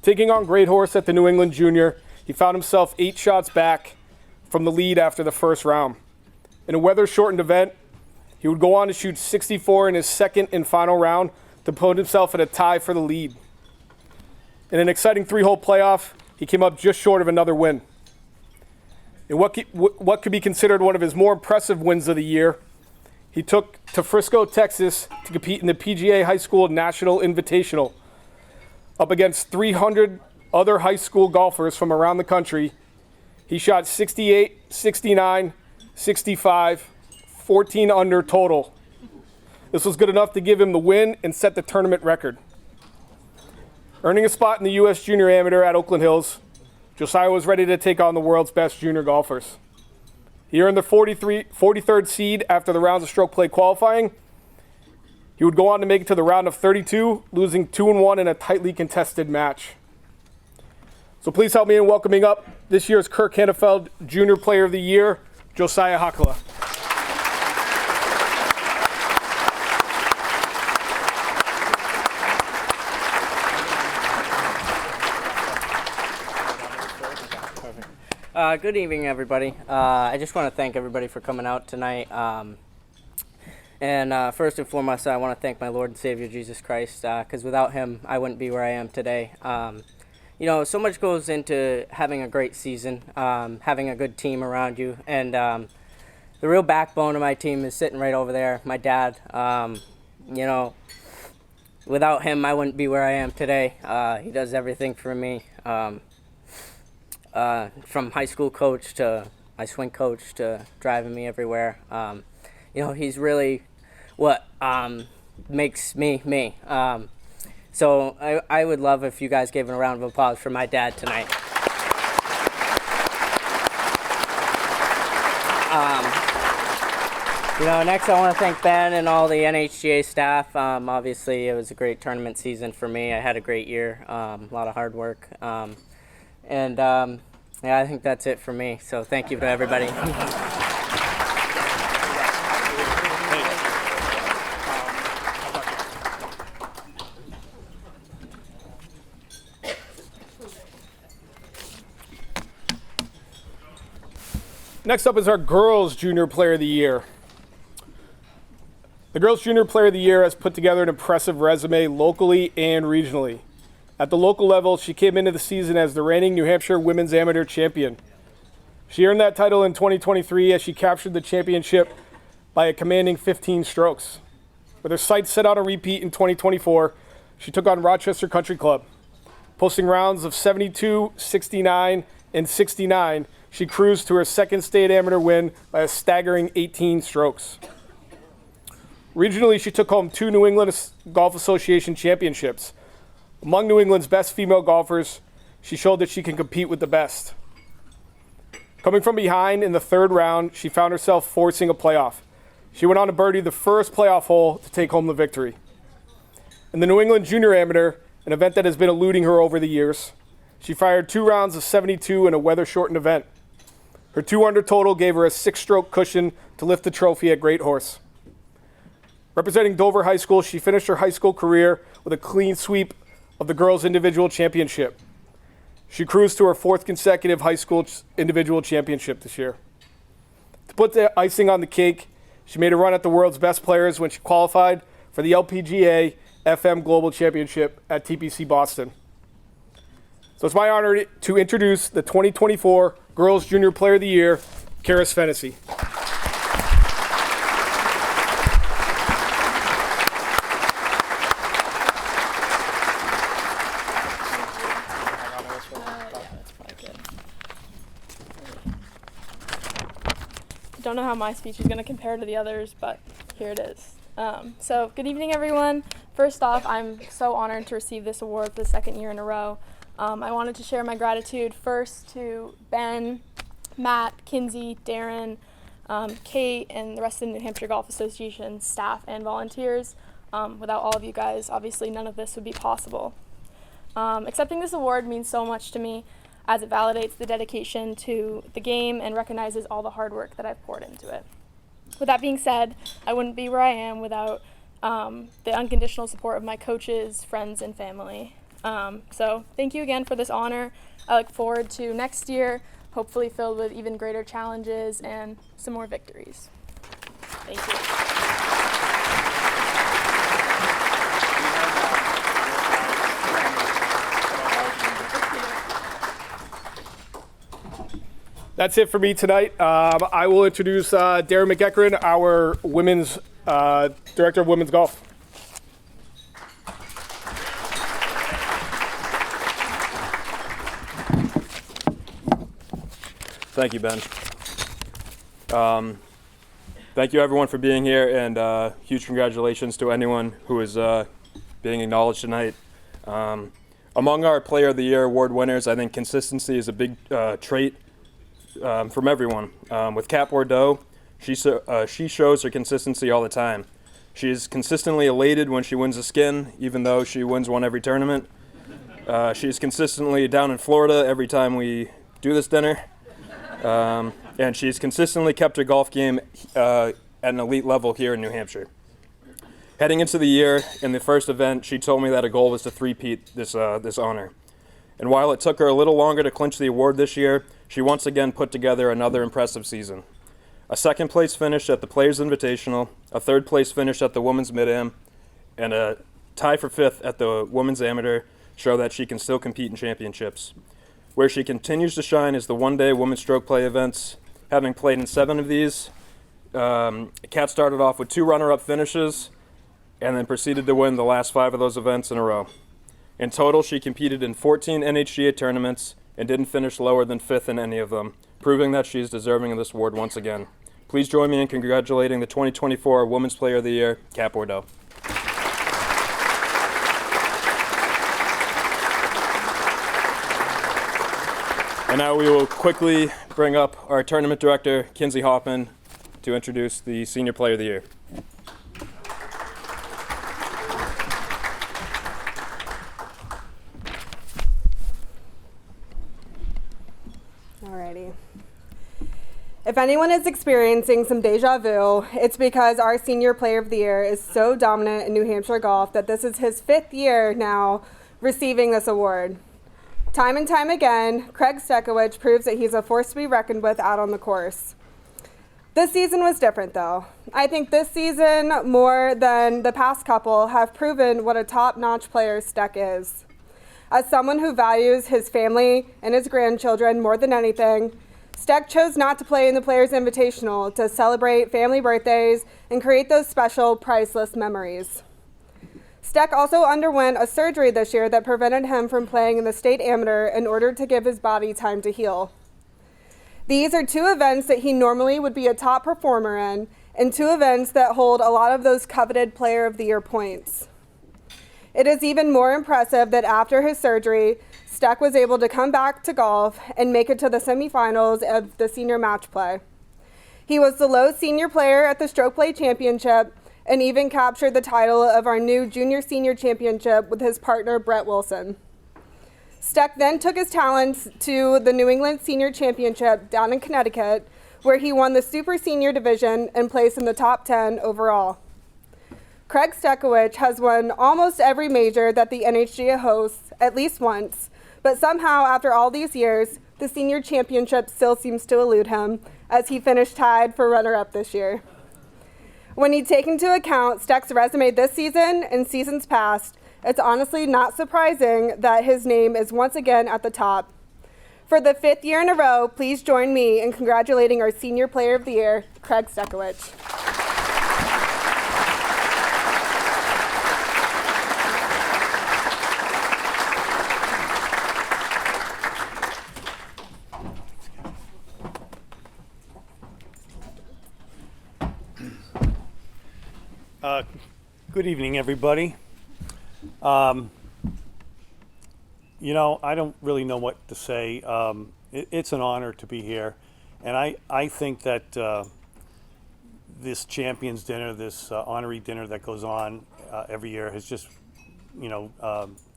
Taking on Great Horse at the New England Junior, he found himself 8 shots back from the lead after the first round. In a weather-shortened event, He would go on to shoot 64 in his second and final round to put himself at a tie for the lead. In an exciting 3-hole playoff, he came up just short of another win. In what could be considered one of his more impressive wins of the year, he took to Frisco, Texas to compete in the PGA High School National Invitational. Up against 300 other high school golfers from around the country, he shot 68, 69, 65, 14 under total. This was good enough to give him the win and set the tournament record. Earning a spot in the U.S. Junior Amateur at Oakland Hills, Josiah was ready to take on the world's best junior golfers. He earned the 43rd seed after the rounds of stroke play qualifying. He would go on to make it to the round of 32, losing 2-1 in a tightly contested match. So please help me in welcoming up this year's Kirk Hannafeld Junior Player of the Year, Josiah Hakala. Good evening, everybody. I just want to thank everybody for coming out tonight. And first and foremost, I want to thank my Lord and Savior, Jesus Christ, because without him, I wouldn't be where I am today. You know, so much goes into having a great season, having a good team around you. And the real backbone of my team is sitting right over there, my dad. You know, without him, I wouldn't be where I am today. He does everything for me. From high school coach to my swing coach to driving me everywhere. You know, he's really what makes me me. So I would love if you guys gave a round of applause for my dad tonight. You know, next I want to thank Ben and all the NHGA staff. Obviously, it was a great tournament season for me. I had a great year, a lot of hard work. Yeah, I think that's it for me. So thank you to everybody. Next up is our Girls Junior Player of the Year. The Girls Junior Player of the Year has put together an impressive resume locally and regionally. At the local level, she came into the season as the reigning New Hampshire Women's Amateur Champion. She earned that title in 2023 as she captured the championship by a commanding 15 strokes. With her sights set on a repeat in 2024, she took on Rochester Country Club. Posting rounds of 72, 69, and 69, she cruised to her second state amateur win by a staggering 18 strokes. Regionally, she took home 2 New England Golf Association championships. Among New England's best female golfers, she showed that she can compete with the best. Coming from behind in the 3rd round, she found herself forcing a playoff. She went on to birdie the first playoff hole to take home the victory. In the New England Junior Amateur, an event that has been eluding her over the years, she fired 2 rounds of 72 in a weather-shortened event. Her 2 under total gave her a 6-stroke cushion to lift the trophy at Great Horse. Representing Dover High School, she finished her high school career with a clean sweep of the girls' individual championship. She cruised to her 4th consecutive high school individual championship this year. To put the icing on the cake, she made a run at the world's best players when she qualified for the LPGA FM Global Championship at TPC Boston. So it's my honor to introduce the 2024 Girls Junior Player of the Year, Karis Fennessy. Don't know how my speech is going to compare to the others, but here it is. So good evening, everyone. First off, I'm so honored to receive this award for the 2nd year in a row. I wanted to share my gratitude first to Ben, Matt, Kinsey, Darren, Kate, and the rest of the New Hampshire Golf Association staff and volunteers. Without all of you guys, obviously none of this would be possible. Accepting this award means so much to me, as it validates the dedication to the game and recognizes all the hard work that I've poured into it. With that being said, I wouldn't be where I am without the unconditional support of my coaches, friends, and family. So thank you again for this honor. I look forward to next year, hopefully filled with even greater challenges and some more victories. Thank you. That's it for me tonight. I will introduce Darren McEachran, our women's director of women's golf. Thank you, Ben. Thank you, everyone, for being here, and huge congratulations to anyone who is being acknowledged tonight. Among our Player of the Year award winners, I think consistency is a big trait from everyone. With Kat Bordeaux, she shows her consistency all the time. She is consistently elated when she wins a skin, even though she wins one every tournament. She's consistently down in Florida every time we do this dinner. And she's consistently kept her golf game at an elite level here in New Hampshire. Heading into the year, in the first event, she told me that a goal was to three-peat this honor. And while it took her a little longer to clinch the award this year, she once again put together another impressive season. A second-place finish at the Players Invitational, a third-place finish at the Women's Mid-Am, and a tie for fifth at the Women's Amateur show that she can still compete in championships. Where she continues to shine is the one-day women's stroke play events. Having played in 7 of these, Kat started off with 2 runner-up finishes and then proceeded to win the last 5 of those events in a row. In total, she competed in 14 NHGA tournaments and didn't finish lower than 5th in any of them, proving that she is deserving of this award once again. Please join me in congratulating the 2024 Women's Player of the Year, Kat Bordeaux. And now we will quickly bring up our tournament director, Kinsey Hoffman, to introduce the Senior Player of the Year. Alrighty. If anyone is experiencing some deja vu, it's because our Senior Player of the Year is so dominant in New Hampshire golf that this is his 5th year now receiving this award. Time and time again, Craig Stekowicz proves that he's a force to be reckoned with out on the course. This season was different, though. I think this season, more than the past couple, have proven what a top-notch player Stek is. As someone who values his family and his grandchildren more than anything, Stek chose not to play in the Players Invitational to celebrate family birthdays and create those special, priceless memories. Stek also underwent a surgery this year that prevented him from playing in the state amateur in order to give his body time to heal. These are 2 events that he normally would be a top performer in, and 2 events that hold a lot of those coveted Player of the Year points. It is even more impressive that after his surgery, Stek was able to come back to golf and make it to the semifinals of the senior match play. He was the low senior player at the Stroke Play Championship and even captured the title of our new Junior Senior Championship with his partner, Brett Wilson. Stek then took his talents to the New England Senior Championship down in Connecticut, where he won the Super Senior Division and placed in the top 10 overall. Craig Stekowicz has won almost every major that the NHGA hosts at least once, but somehow after all these years, the Senior Championship still seems to elude him, as he finished tied for runner-up this year. When you take into account Stek's resume this season and seasons past, it's honestly not surprising that his name is once again at the top. For the 5th year in a row, please join me in congratulating our Senior Player of the Year, Craig Stekowicz. Good evening, everybody. You know, I don't really know what to say. It's an honor to be here. And I think that this Champions Dinner, this honorary dinner that goes on every year has just,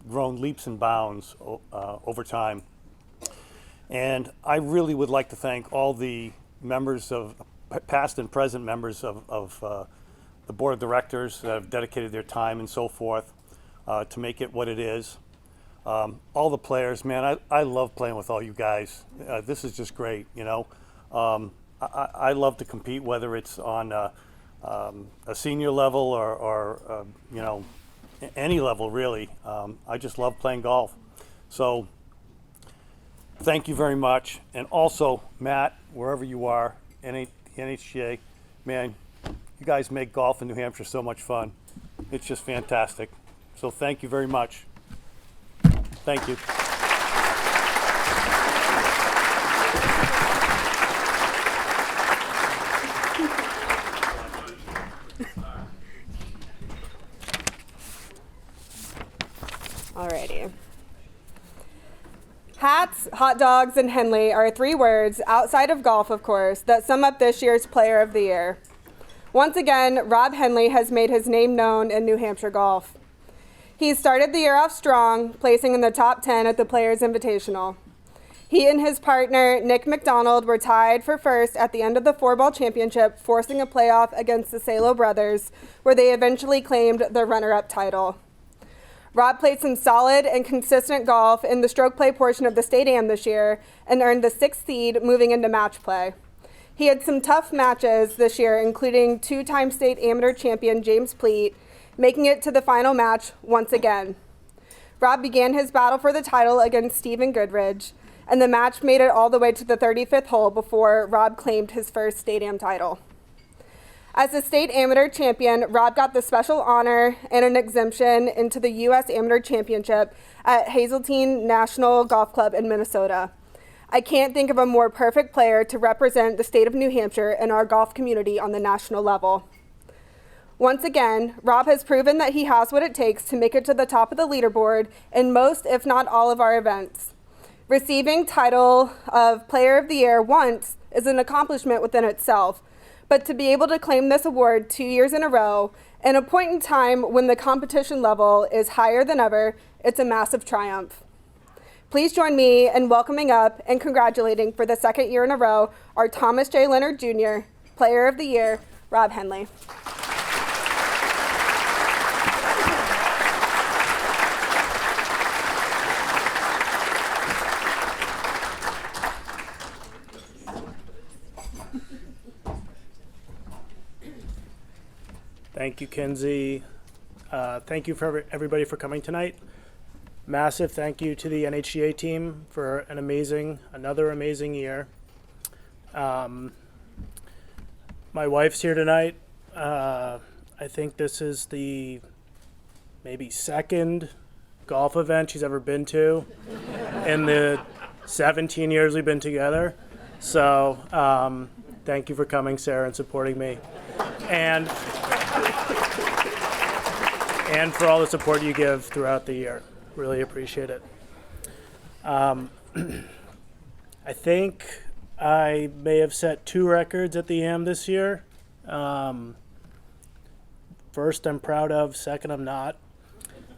grown leaps and bounds over time. And I really would like to thank all the members of, past and present members of the board of directors that have dedicated their time and so forth to make it what it is. All the players, man, I love playing with all you guys. This is just great, you know. I love to compete, whether it's on a senior level or any level, really. I just love playing golf. So thank you very much. And also, Matt, wherever you are, NHGA, man, you guys make golf in New Hampshire so much fun. It's just fantastic. So thank you very much. Thank you. Alrighty. Hats, hot dogs, and Henley are 3 words, outside of golf of course, that sum up this year's Player of the Year. Once again, Rob Henley has made his name known in New Hampshire golf. He started the year off strong, placing in the top 10 at the Players Invitational. He and his partner, Nick McDonald, were tied for first at the end of the 4-ball championship, forcing a playoff against the Salo brothers, where they eventually claimed the runner-up title. Rob played some solid and consistent golf in the stroke play portion of the State Am this year and earned the 6th seed moving into match play. He had some tough matches this year, including 2-time state amateur champion James Pleat, making it to the final match once again. Rob began his battle for the title against Stephen Goodridge, and the match made it all the way to the 35th hole before Rob claimed his first State Am title. As a state amateur champion, Rob got the special honor and an exemption into the U.S. Amateur Championship at Hazeltine National Golf Club in Minnesota. I can't think of a more perfect player to represent the state of New Hampshire and our golf community on the national level. Once again, Rob has proven that he has what it takes to make it to the top of the leaderboard in most, if not all, of our events. Receiving title of Player of the Year once is an accomplishment within itself, but to be able to claim this award 2 years in a row, in a point in time when the competition level is higher than ever, it's a massive triumph. Please join me in welcoming up and congratulating for the 2nd year in a row our Thomas J. Leonard Jr. Player of the Year, Rob Henley. Thank you, Kenzie. Thank you for everybody for coming tonight. Massive thank you to the NHGA team for another amazing year. My wife's here tonight. I think this is the maybe 2nd golf event she's ever been to in the 17 years we've been together. So thank you for coming, Sarah, and supporting me. And for all the support you give throughout the year. Really appreciate it. I think I may have set 2 records at the Am this year. First I'm proud of, second I'm not.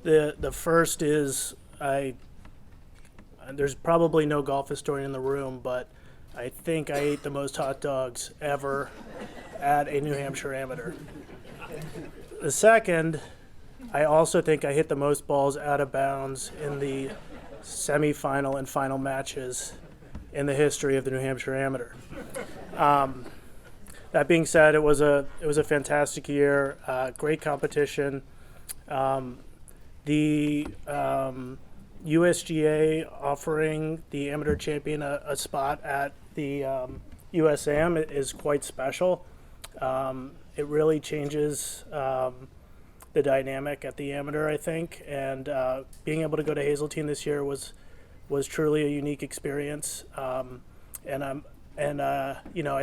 The first is there's probably no golf historian in the room, but I think I ate the most hot dogs ever at a New Hampshire amateur. The second, I also think I hit the most balls out of bounds in the semifinal and final matches in the history of the New Hampshire Amateur. That being said, it was a fantastic year, great competition. The USGA offering the amateur champion a spot at the USAM is quite special. It really changes the dynamic at the amateur, I think, and being able to go to Hazeltine this year was truly a unique experience. I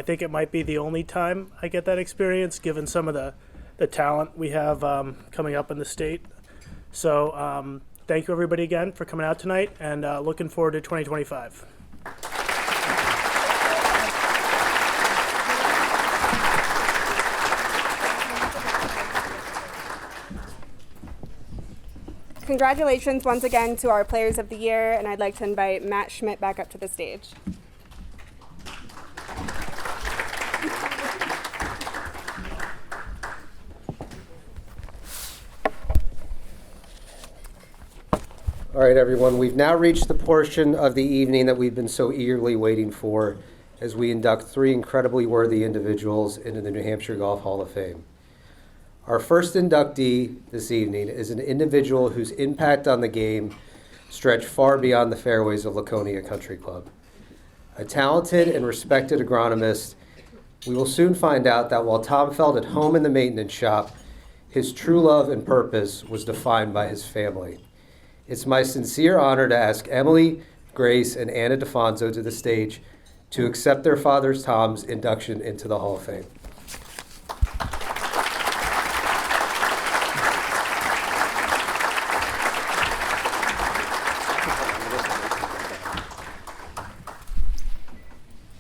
think it might be the only time I get that experience, given some of the talent we have coming up in the state. So thank you everybody again for coming out tonight, and looking forward to 2025. Congratulations once again to our Players of the Year, and I'd like to invite Matt Schmidt back up to the stage. All right, everyone, we've now reached the portion of the evening that we've been so eagerly waiting for as we induct 3 incredibly worthy individuals into the New Hampshire Golf Hall of Fame. Our first inductee this evening is an individual whose impact on the game stretched far beyond the fairways of Laconia Country Club. A talented and respected agronomist, we will soon find out that while Tom felt at home in the maintenance shop, his true love and purpose was defined by his family. It's my sincere honor to ask Emily, Grace, and Anna DiFonzo to the stage to accept their father Tom's induction into the Hall of Fame.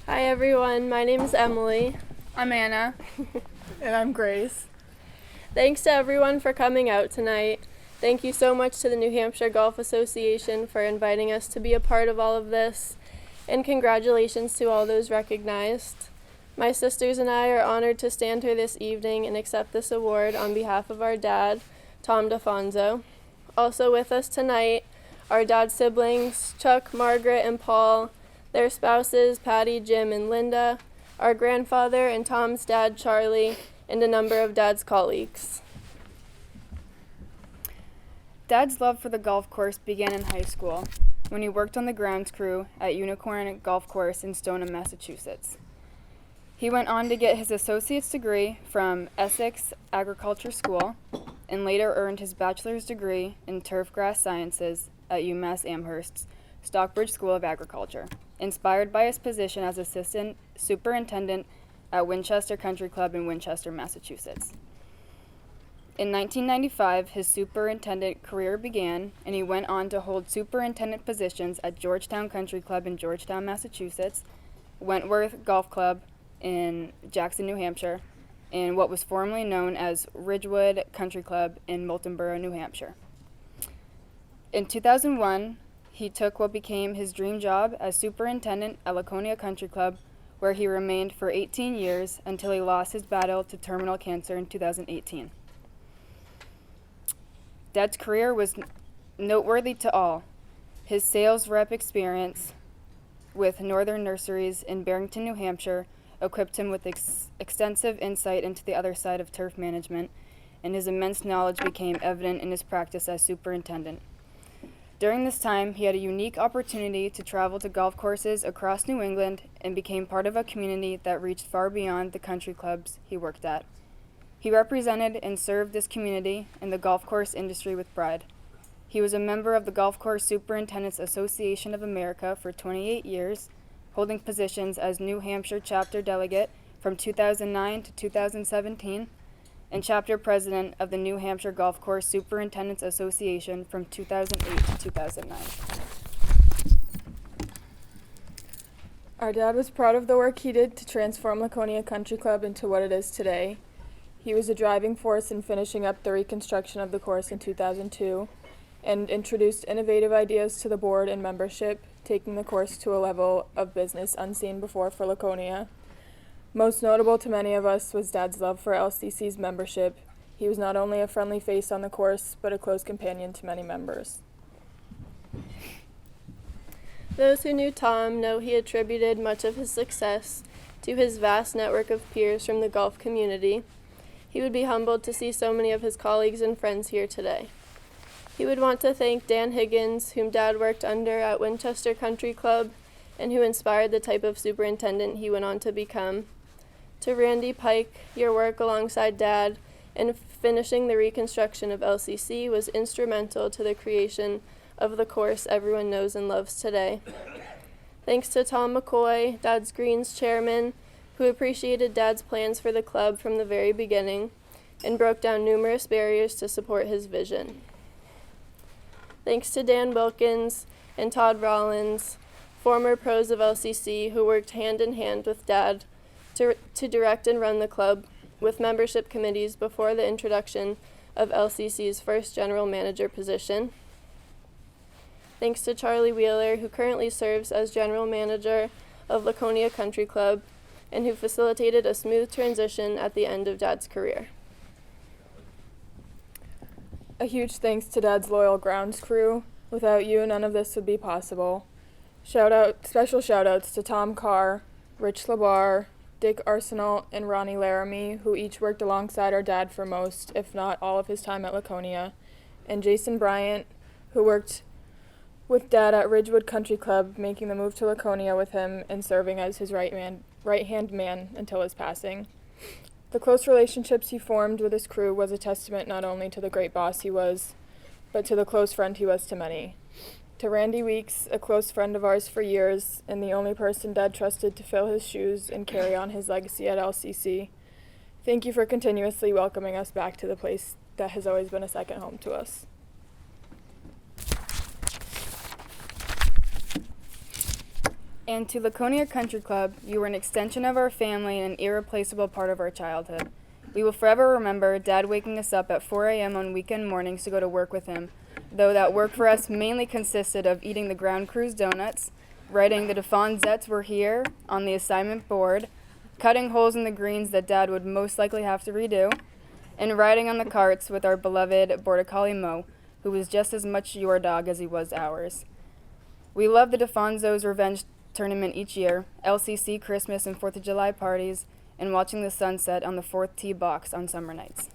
Hi everyone, my name is Emily. I'm Anna. And I'm Grace. Thanks to everyone for coming out tonight. Thank you so much to the New Hampshire Golf Association for inviting us to be a part of all of this. And congratulations to all those recognized. My sisters and I are honored to stand here this evening and accept this award on behalf of our dad, Tom DiFonzo. Also with us tonight, our dad's siblings, Chuck, Margaret, and Paul, their spouses, Patty, Jim, and Linda, our grandfather and Tom's dad, Charlie, and a number of dad's colleagues. Dad's love for the golf course began in high school when he worked on the grounds crew at Unicorn Golf Course in Stoneham, Massachusetts. He went on to get his associate's degree from Essex Agriculture School and later earned his bachelor's degree in turfgrass sciences at UMass Amherst's Stockbridge School of Agriculture, inspired by his position as assistant superintendent at Winchester Country Club in Winchester, Massachusetts. In 1995, his superintendent career began, and he went on to hold superintendent positions at Georgetown Country Club in Georgetown, Massachusetts, Wentworth Golf Club in Jackson, New Hampshire, and what was formerly known as Ridgewood Country Club in Moultonborough, New Hampshire. In 2001, he took what became his dream job as superintendent at Laconia Country Club, where he remained for 18 years until he lost his battle to terminal cancer in 2018. Dad's career was noteworthy to all. His sales rep experience with Northern Nurseries in Barrington, New Hampshire, equipped him with extensive insight into the other side of turf management, and his immense knowledge became evident in his practice as superintendent. During this time, he had a unique opportunity to travel to golf courses across New England and became part of a community that reached far beyond the country clubs he worked at. He represented and served this community and the golf course industry with pride. He was a member of the Golf Course Superintendents Association of America for 28 years, holding positions as New Hampshire chapter delegate from 2009 to 2017, and chapter president of the New Hampshire Golf Course Superintendents Association from 2008 to 2009. Our dad was proud of the work he did to transform Laconia Country Club into what it is today. He was a driving force in finishing up the reconstruction of the course in 2002 and introduced innovative ideas to the board and membership, taking the course to a level of business unseen before for Laconia. Most notable to many of us was Dad's love for LCC's membership. He was not only a friendly face on the course, but a close companion to many members. Those who knew Tom know he attributed much of his success to his vast network of peers from the golf community. He would be humbled to see so many of his colleagues and friends here today. He would want to thank Dan Higgins, whom Dad worked under at Winchester Country Club, and who inspired the type of superintendent he went on to become. To Randy Pike, your work alongside Dad in finishing the reconstruction of LCC was instrumental to the creation of the course everyone knows and loves today. Thanks to Tom McCoy, Dad's Greens chairman, who appreciated Dad's plans for the club from the very beginning and broke down numerous barriers to support his vision. Thanks to Dan Wilkins and Todd Rollins, former pros of LCC who worked hand in hand with Dad to direct and run the club with membership committees before the introduction of LCC's first general manager position. Thanks to Charlie Wheeler, who currently serves as general manager of Laconia Country Club and who facilitated a smooth transition at the end of Dad's career. A huge thanks to Dad's loyal grounds crew. Without you, none of this would be possible. Special shout outs to Tom Carr, Rich Labar, Dick Arsenal, and Ronnie Laramie, who each worked alongside our dad for most, if not all of his time at Laconia, and Jason Bryant, who worked with Dad at Ridgewood Country Club making the move to Laconia with him and serving as his right-hand man until his passing. The close relationships he formed with his crew was a testament not only to the great boss he was, but to the close friend he was to many. To Randy Weeks, a close friend of ours for years, and the only person Dad trusted to fill his shoes and carry on his legacy at LCC, thank you for continuously welcoming us back to the place that has always been a second home to us. And to Laconia Country Club, you were an extension of our family and an irreplaceable part of our childhood. We will forever remember Dad waking us up at 4 a.m. on weekend mornings to go to work with him, though that work for us mainly consisted of eating the ground crew's donuts, writing the DiFonzo's were here on the assignment board, cutting holes in the greens that Dad would most likely have to redo, and riding on the carts with our beloved Border Collie Mo, who was just as much your dog as he was ours. We love the DiFonzo's Revenge Tournament each year, LCC Christmas and 4th of July parties, and watching the sunset on the 4th tee box on summer nights.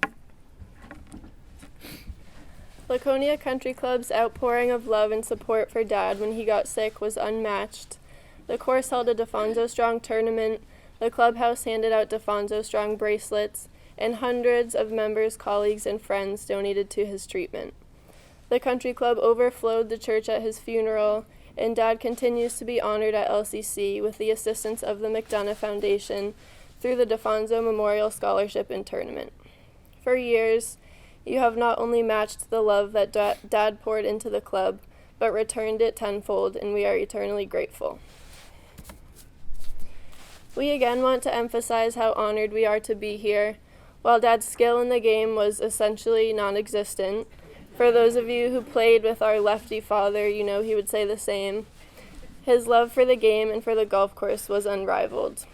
Laconia Country Club's outpouring of love and support for Dad when he got sick was unmatched. The course held a DiFonzo Strong tournament, the clubhouse handed out DiFonzo Strong bracelets, and hundreds of members, colleagues, and friends donated to his treatment. The country club overflowed the church at his funeral, and Dad continues to be honored at LCC with the assistance of the McDonough Foundation through the DiFonzo Memorial Scholarship and Tournament. For years, you have not only matched the love that Dad poured into the club, but returned it tenfold, and we are eternally grateful. We again want to emphasize how honored we are to be here. While Dad's skill in the game was essentially non-existent, for those of you who played with our lefty father, you know he would say the same. His love for the game and for the golf course was unrivaled.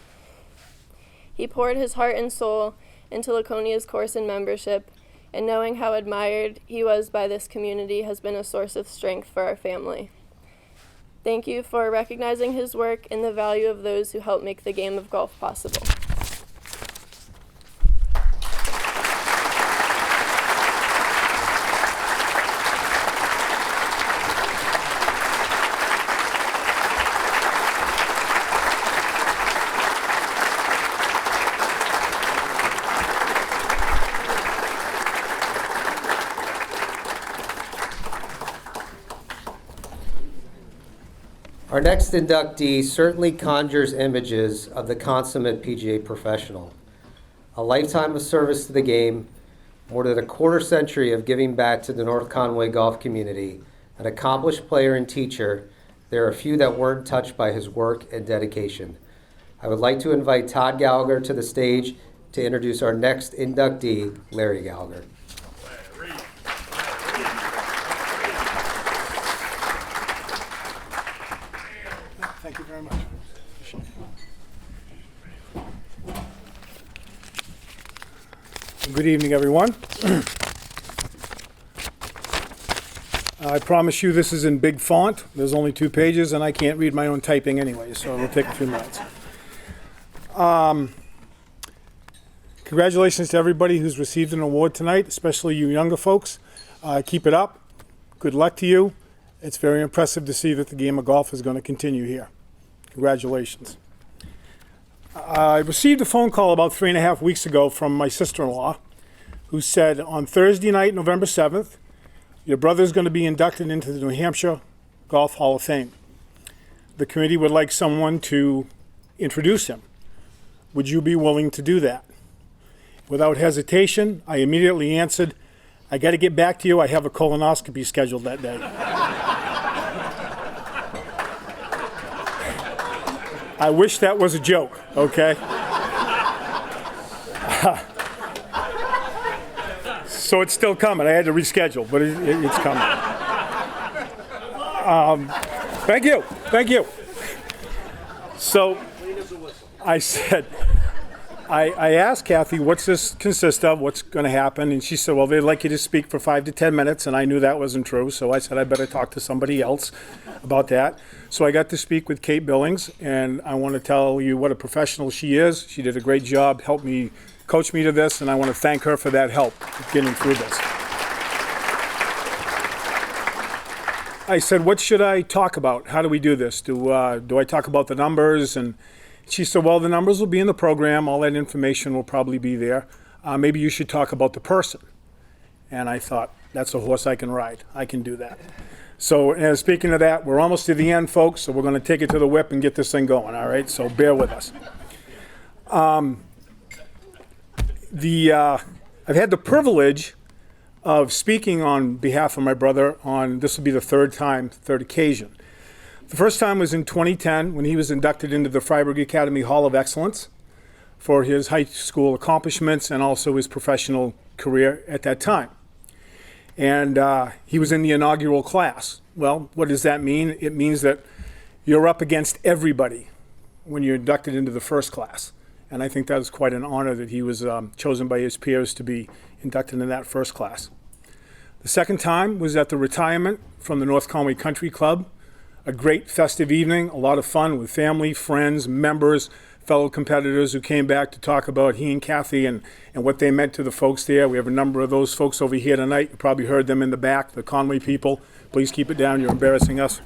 He poured his heart and soul into Laconia's course and membership, and knowing how admired he was by this community has been a source of strength for our family. Thank you for recognizing his work and the value of those who help make the game of golf possible. Our next inductee certainly conjures images of the consummate PGA professional. A lifetime of service to the game, more than a quarter century of giving back to the North Conway golf community, an accomplished player and teacher, there are few that weren't touched by his work and dedication. I would like to invite Todd Gallagher to the stage to introduce our next inductee, Larry Gallagher. Thank you very much. Good evening, everyone. I promise you this is in big font. There's only 2 pages, and I can't read my own typing anyway, so it'll take a few minutes. Congratulations to everybody who's received an award tonight, especially you younger folks. Keep it up. Good luck to you. It's very impressive to see that the game of golf is going to continue here. Congratulations. I received a phone call about 3.5 weeks ago from my sister-in-law who said, on Thursday night, November 7th, your brother's going to be inducted into the New Hampshire Golf Hall of Fame. The committee would like someone to introduce him. Would you be willing to do that? Without hesitation, I immediately answered, I got to get back to you. I have a colonoscopy scheduled that day. I wish that was a joke, okay? So it's still coming. I had to reschedule, but it's coming. Thank you. Thank you. So I said, I asked Kathy, what's this consist of? What's going to happen? And she said, well, they'd like you to speak for 5 to 10 minutes. And I knew that wasn't true. So I said, I better talk to somebody else about that. So I got to speak with Kate Billings. And I want to tell you what a professional she is. She did a great job, helped me, coach me to this. And I want to thank her for that help getting through this. I said, what should I talk about? How do we do this? Do I talk about the numbers? And she said, well, the numbers will be in the program. All that information will probably be there. Maybe you should talk about the person. And I thought, that's a horse I can ride. I can do that. So speaking of that, we're almost to the end, folks, so we're going to take it to the whip and get this thing going, all right? So bear with us. I've had the privilege of speaking on behalf of my brother on, this will be the third occasion. The first time was in 2010 when he was inducted into the Freiburg Academy Hall of Excellence for his high school accomplishments and also his professional career at that time. And he was in the inaugural class. Well, what does that mean? It means that you're up against everybody when you're inducted into the first class. And I think that was quite an honor that he was chosen by his peers to be inducted in that first class. The second time was at the retirement from the North Conway Country Club. A great festive evening, a lot of fun with family, friends, members, fellow competitors who came back to talk about he and Kathy and what they meant to the folks there. We have a number of those folks over here tonight. You probably heard them in the back, the Conway people. Please keep it down, you're embarrassing us.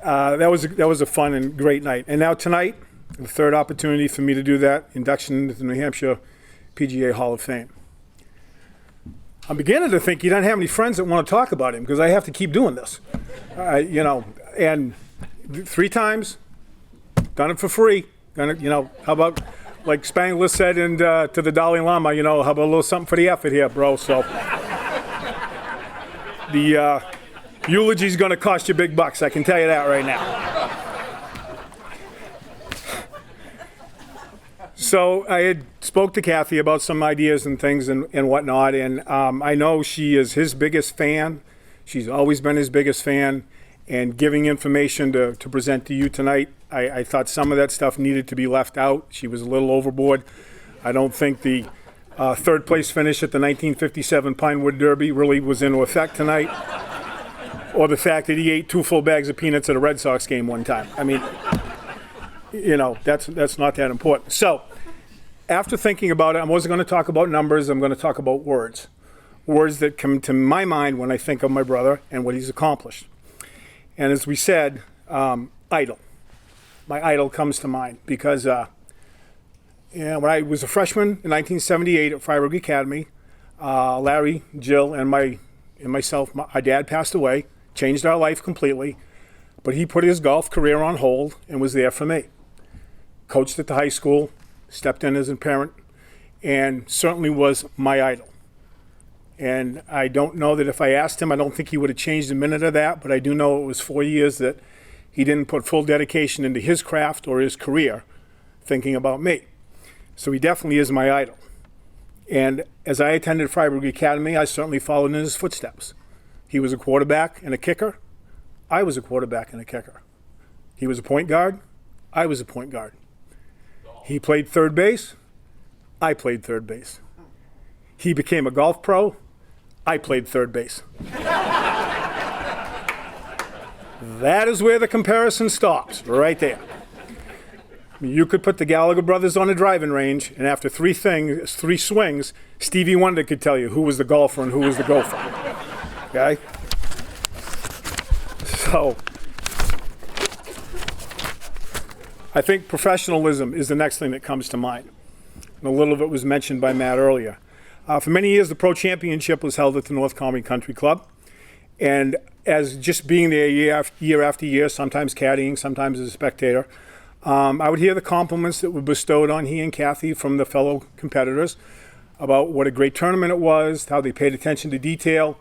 That was a fun and great night. And now tonight, the third opportunity for me to do that, induction into the New Hampshire PGA Hall of Fame. I'm beginning to think you don't have any friends that want to talk about him because I have to keep doing this. And 3 times, done it for free. How about, like Spangler said to the Dalai Lama, how about a little something for the effort here, bro? So the eulogy's going to cost you big bucks, I can tell you that right now. So I had spoke to Kathy about some ideas and things and whatnot, and I know she is his biggest fan. She's always been his biggest fan, and giving information to present to you tonight, I thought some of that stuff needed to be left out. She was a little overboard. I don't think the third place finish at the 1957 Pinewood Derby really was in effect tonight, or the fact that he ate 2 full bags of peanuts at a Red Sox game one time. I mean, that's not that important. So after thinking about it, I wasn't going to talk about numbers. I'm going to talk about words. Words that come to my mind when I think of my brother and what he's accomplished. And as we said, idol. My idol comes to mind because when I was a freshman in 1978 at Freiburg Academy, Larry, Jill, and myself, my dad passed away, changed our life completely, but he put his golf career on hold and was there for me. Coached at the high school, stepped in as a parent, and certainly was my idol. And I don't know that if I asked him, I don't think he would have changed a minute of that, but I do know it was 4 years that he didn't put full dedication into his craft or his career thinking about me. So he definitely is my idol. And as I attended Freiburg Academy, I certainly followed in his footsteps. He was a quarterback and a kicker. I was a quarterback and a kicker. He was a point guard. I was a point guard. He played third base. I played third base. He became a golf pro. I played third base. That is where the comparison stops, right there. You could put the Gallagher brothers on a driving range, and after 3 swings, Stevie Wonder could tell you who was the golfer and who was the gopher. Okay? So, I think professionalism is the next thing that comes to mind. And a little of it was mentioned by Matt earlier. For many years, the Pro Championship was held at the North Conway Country Club. And as just being there year after year, sometimes caddying, sometimes as a spectator, I would hear the compliments that were bestowed on he and Kathy from the fellow competitors about what a great tournament it was, how they paid attention to detail,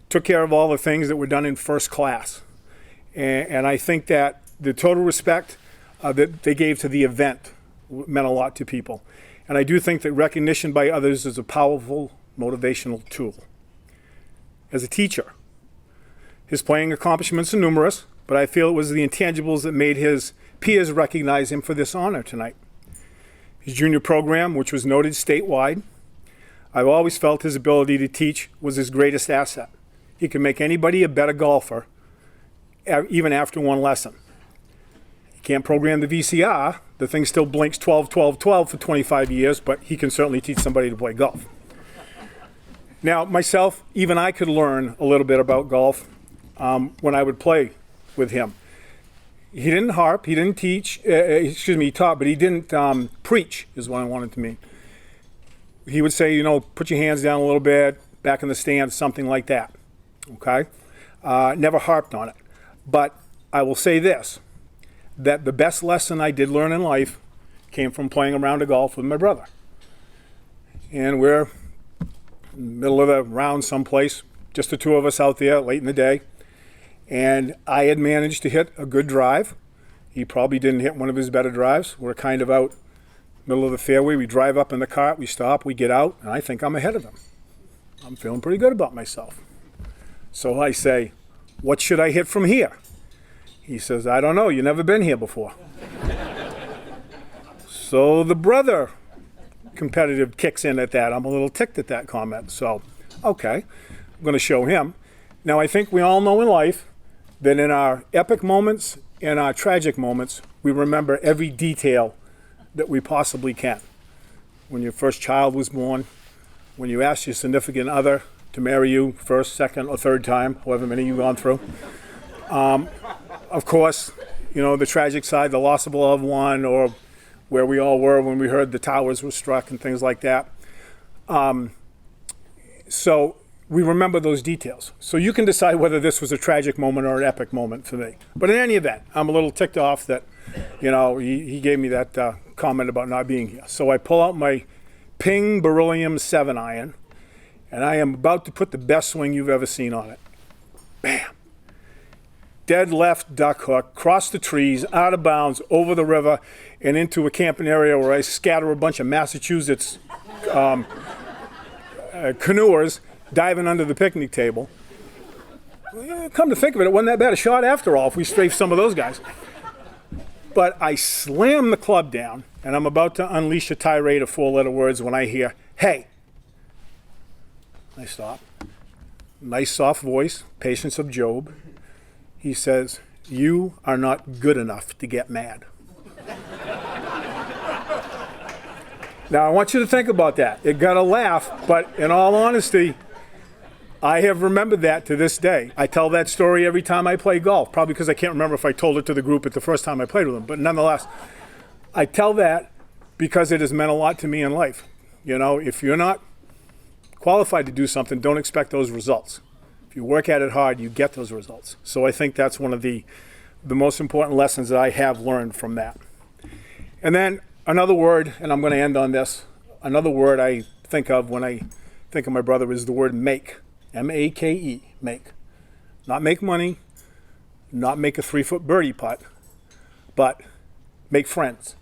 took care of all the things that were done in first class. And I think that the total respect that they gave to the event meant a lot to people. And I do think that recognition by others is a powerful motivational tool. As a teacher, his playing accomplishments are numerous, but I feel it was the intangibles that made his peers recognize him for this honor tonight. His junior program, which was noted statewide, I've always felt his ability to teach was his greatest asset. He could make anybody a better golfer, even after one lesson. He can't program the VCR. The thing still blinks 12, 12, 12 for 25 years, but he can certainly teach somebody to play golf. Now, myself, even I could learn a little bit about golf when I would play with him. He didn't harp, he didn't teach, he taught, but he didn't preach, is what I wanted to mean. He would say, you know, put your hands down a little bit, back in the stands, something like that, okay? Never harped on it. But I will say this, that the best lesson I did learn in life came from playing a round of golf with my brother. And we're in the middle of the round someplace, just the two of us out there late in the day. And I had managed to hit a good drive. He probably didn't hit one of his better drives. We're kind of out middle of the fairway. We drive up in the cart, we stop, we get out, and I think I'm ahead of him. I'm feeling pretty good about myself. So I say, what should I hit from here? He says, I don't know, you've never been here before. So the brother competitive kicks in at that. I'm a little ticked at that comment. So, okay, I'm going to show him. Now, I think we all know in life that in our epic moments and our tragic moments, we remember every detail that we possibly can. When your first child was born, when you asked your significant other to marry you first, second, or third time, however many you've gone through. Of course, you know, the tragic side, the loss of a loved one, or where we all were when we heard the towers were struck and things like that. So we remember those details. So you can decide whether this was a tragic moment or an epic moment for me. But in any event, I'm a little ticked off that, you know, he gave me that comment about not being here. So I pull out my Ping Beryllium 7 iron, and I am about to put the best swing you've ever seen on it. Bam. Dead left duck hook, cross the trees, out of bounds, over the river, and into a camping area where I scatter a bunch of Massachusetts canoers diving under the picnic table. Come to think of it, it wasn't that bad a shot after all if we strafed some of those guys. But I slam the club down, and I'm about to unleash a tirade of 4-letter words when I hear, hey. I stop. Nice soft voice, patience of Job. He says, you are not good enough to get mad. Now, I want you to think about that. It got a laugh, but in all honesty, I have remembered that to this day. I tell that story every time I play golf, probably because I can't remember if I told it to the group at the first time I played with them. But nonetheless, I tell that because it has meant a lot to me in life. You know, if you're not qualified to do something, don't expect those results. If you work at it hard, you get those results. So I think that's one of the most important lessons that I have learned from that. And then another word, and I'm going to end on this, another word I think of when I think of my brother is the word make. M-A-K-E, make. Not make money, not make a 3-foot birdie putt, but make friends.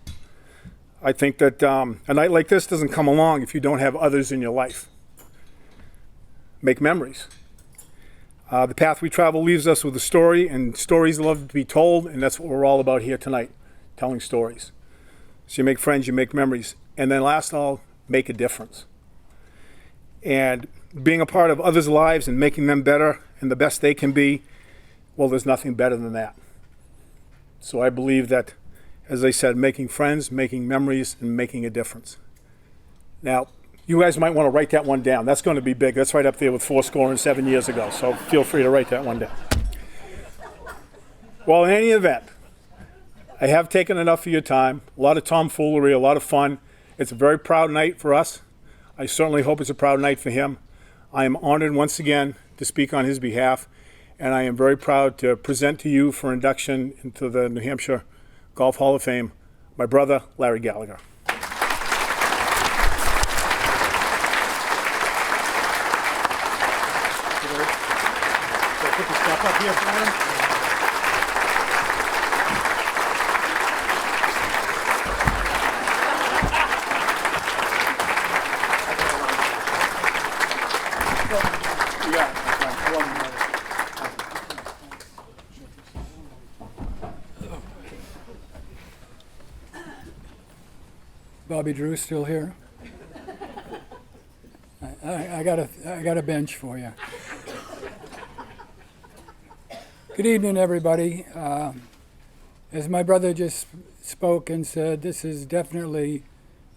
I think that a night like this doesn't come along if you don't have others in your life. Make memories. The path we travel leaves us with a story, and stories love to be told, and that's what we're all about here tonight, telling stories. So you make friends, you make memories, and then last of all, make a difference. And being a part of others' lives and making them better and the best they can be, well, there's nothing better than that. So I believe that, as I said, making friends, making memories, and making a difference. Now, you guys might want to write that one down. That's going to be big. That's right up there with 7 years ago. So feel free to write that one down. Well, in any event, I have taken enough of your time. A lot of tomfoolery, a lot of fun. It's a very proud night for us. I certainly hope it's a proud night for him. I am honored once again to speak on his behalf, and I am very proud to present to you for induction into the New Hampshire Golf Hall of Fame, my brother, Larry Gallagher. Put the stuff up here for him. Bobby Drew still here? I got a bench for you. Good evening, everybody. As my brother just spoke and said, this is definitely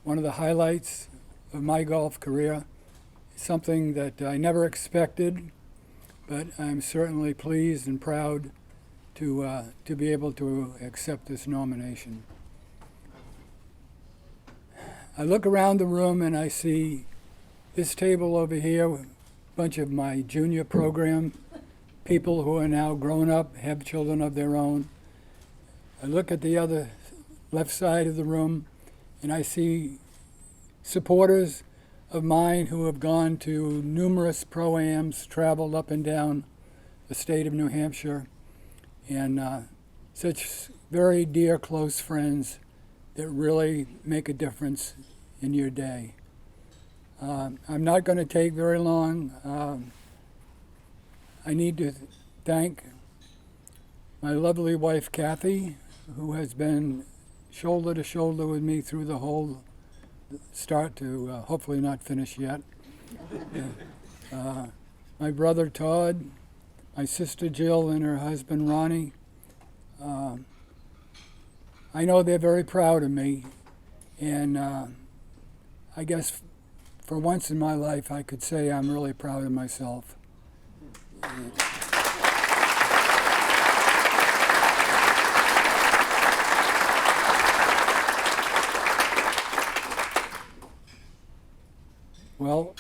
one of the highlights of my golf career, something that I never expected, but I'm certainly pleased and proud to be able to accept this nomination. I look around the room and I see this table over here, a bunch of my junior program people who are now grown up, have children of their own. I look at the other left side of the room and I see supporters of mine who have gone to numerous pro-ams, traveled up and down the state of New Hampshire, and such very dear, close friends that really make a difference in your day. I'm not going to take very long. I need to thank my lovely wife, Kathy, who has been shoulder to shoulder with me through the whole start to hopefully not finish yet. My brother, Todd, my sister, Jill, and her husband, Ronnie. I know they're very proud of me, and I guess for once in my life I could say I'm really proud of myself. Well,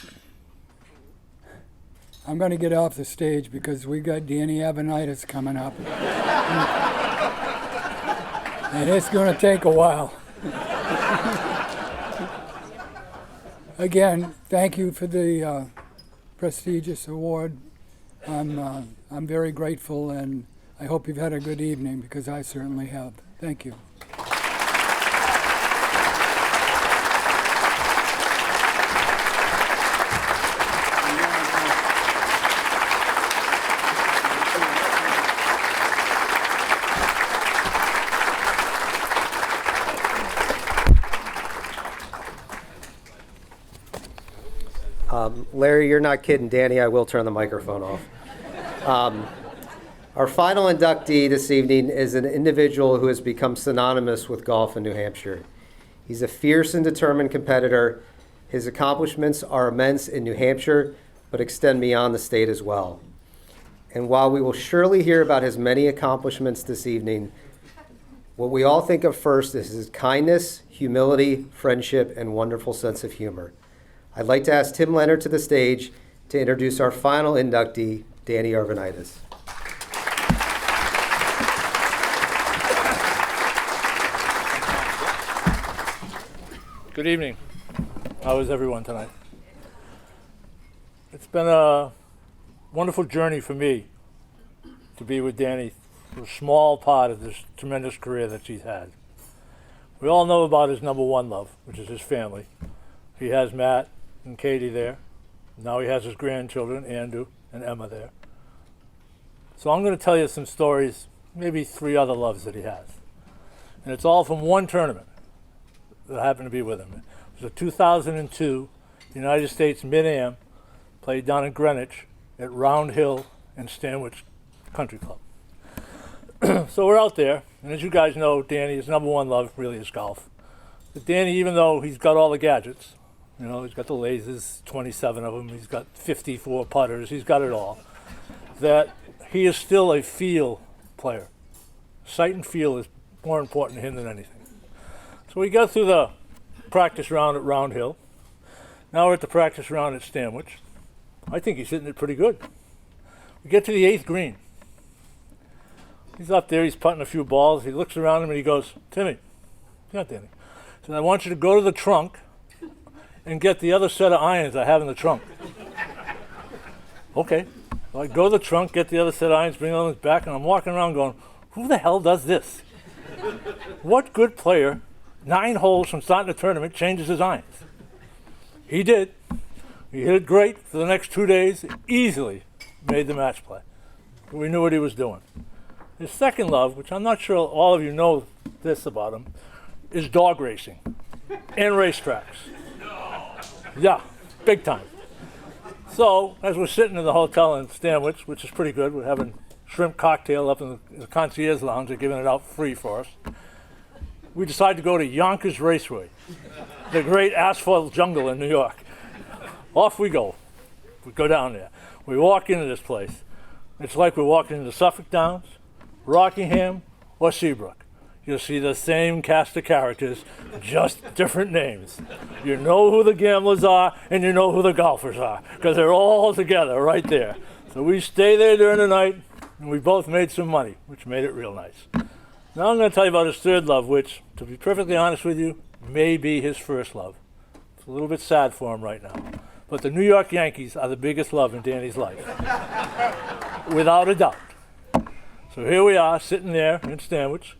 I'm going to get off the stage because we got Danny Arvanitis coming up. And it's going to take a while. Again, thank you for the prestigious award. I'm very grateful, and I hope you've had a good evening, because I certainly have. Thank you. Larry, you're not kidding. Danny, I will turn the microphone off. Our final inductee this evening is an individual who has become synonymous with golf in New Hampshire. He's a fierce and determined competitor. His accomplishments are immense in New Hampshire, but extend beyond the state as well. And while we will surely hear about his many accomplishments this evening, what we all think of first is his kindness, humility, friendship, and wonderful sense of humor. I'd like to ask Tim Leonard to the stage to introduce our final inductee, Danny Arvanitis. Good evening. How is everyone tonight? It's been a wonderful journey for me to be with Danny for a small part of this tremendous career that she's had. We all know about his number one love, which is his family. He has Matt and Katie there. Now he has his grandchildren, Andrew and Emma, there. So I'm going to tell you some stories, maybe 3 other loves that he has. And it's all from one tournament that I happened to be with him. It was a 2002 United States Mid-Am, played down in Greenwich at Round Hill and Stanwich Country Club. So we're out there, and as you guys know, Danny, his number one love really is golf. But Danny, even though he's got all the gadgets, you know, he's got the lasers, 27 of them, he's got 54 putters, he's got it all, that he is still a feel player. Sight and feel is more important to him than anything. So we got through the practice round at Round Hill. Now we're at the practice round at Stanwich. I think he's hitting it pretty good. We get to the 8th green. He's up there, he's putting a few balls. He looks around him and he goes, Timmy, yeah, Danny. He said, I want you to go to the trunk and get the other set of irons I have in the trunk. Okay. So I go to the trunk, get the other set of irons, bring them back, and I'm walking around going, who the hell does this? What good player, 9 holes from starting the tournament, changes his irons? He did. He hit it great for the next 2 days, easily made the match play. We knew what he was doing. His second love, which I'm not sure all of you know this about him, is dog racing and racetracks. Yeah, big time. So, as we're sitting in the hotel in Stanwich, which is pretty good, we're having shrimp cocktail up in the concierge lounge, they're giving it out free for us. We decided to go to Yonkers Raceway, the great asphalt jungle in New York. Off we go. We go down there. We walk into this place. It's like we're walking into Suffolk Downs, Rockingham, or Seabrook. You'll see the same cast of characters, just different names. You know who the gamblers are, and you know who the golfers are, because they're all together right there. So we stay there during the night, and we both made some money, which made it real nice. Now I'm going to tell you about his third love, which, to be perfectly honest with you, may be his first love. It's a little bit sad for him right now. But the New York Yankees are the biggest love in Danny's life, without a doubt. So here we are, sitting there in Stanwich.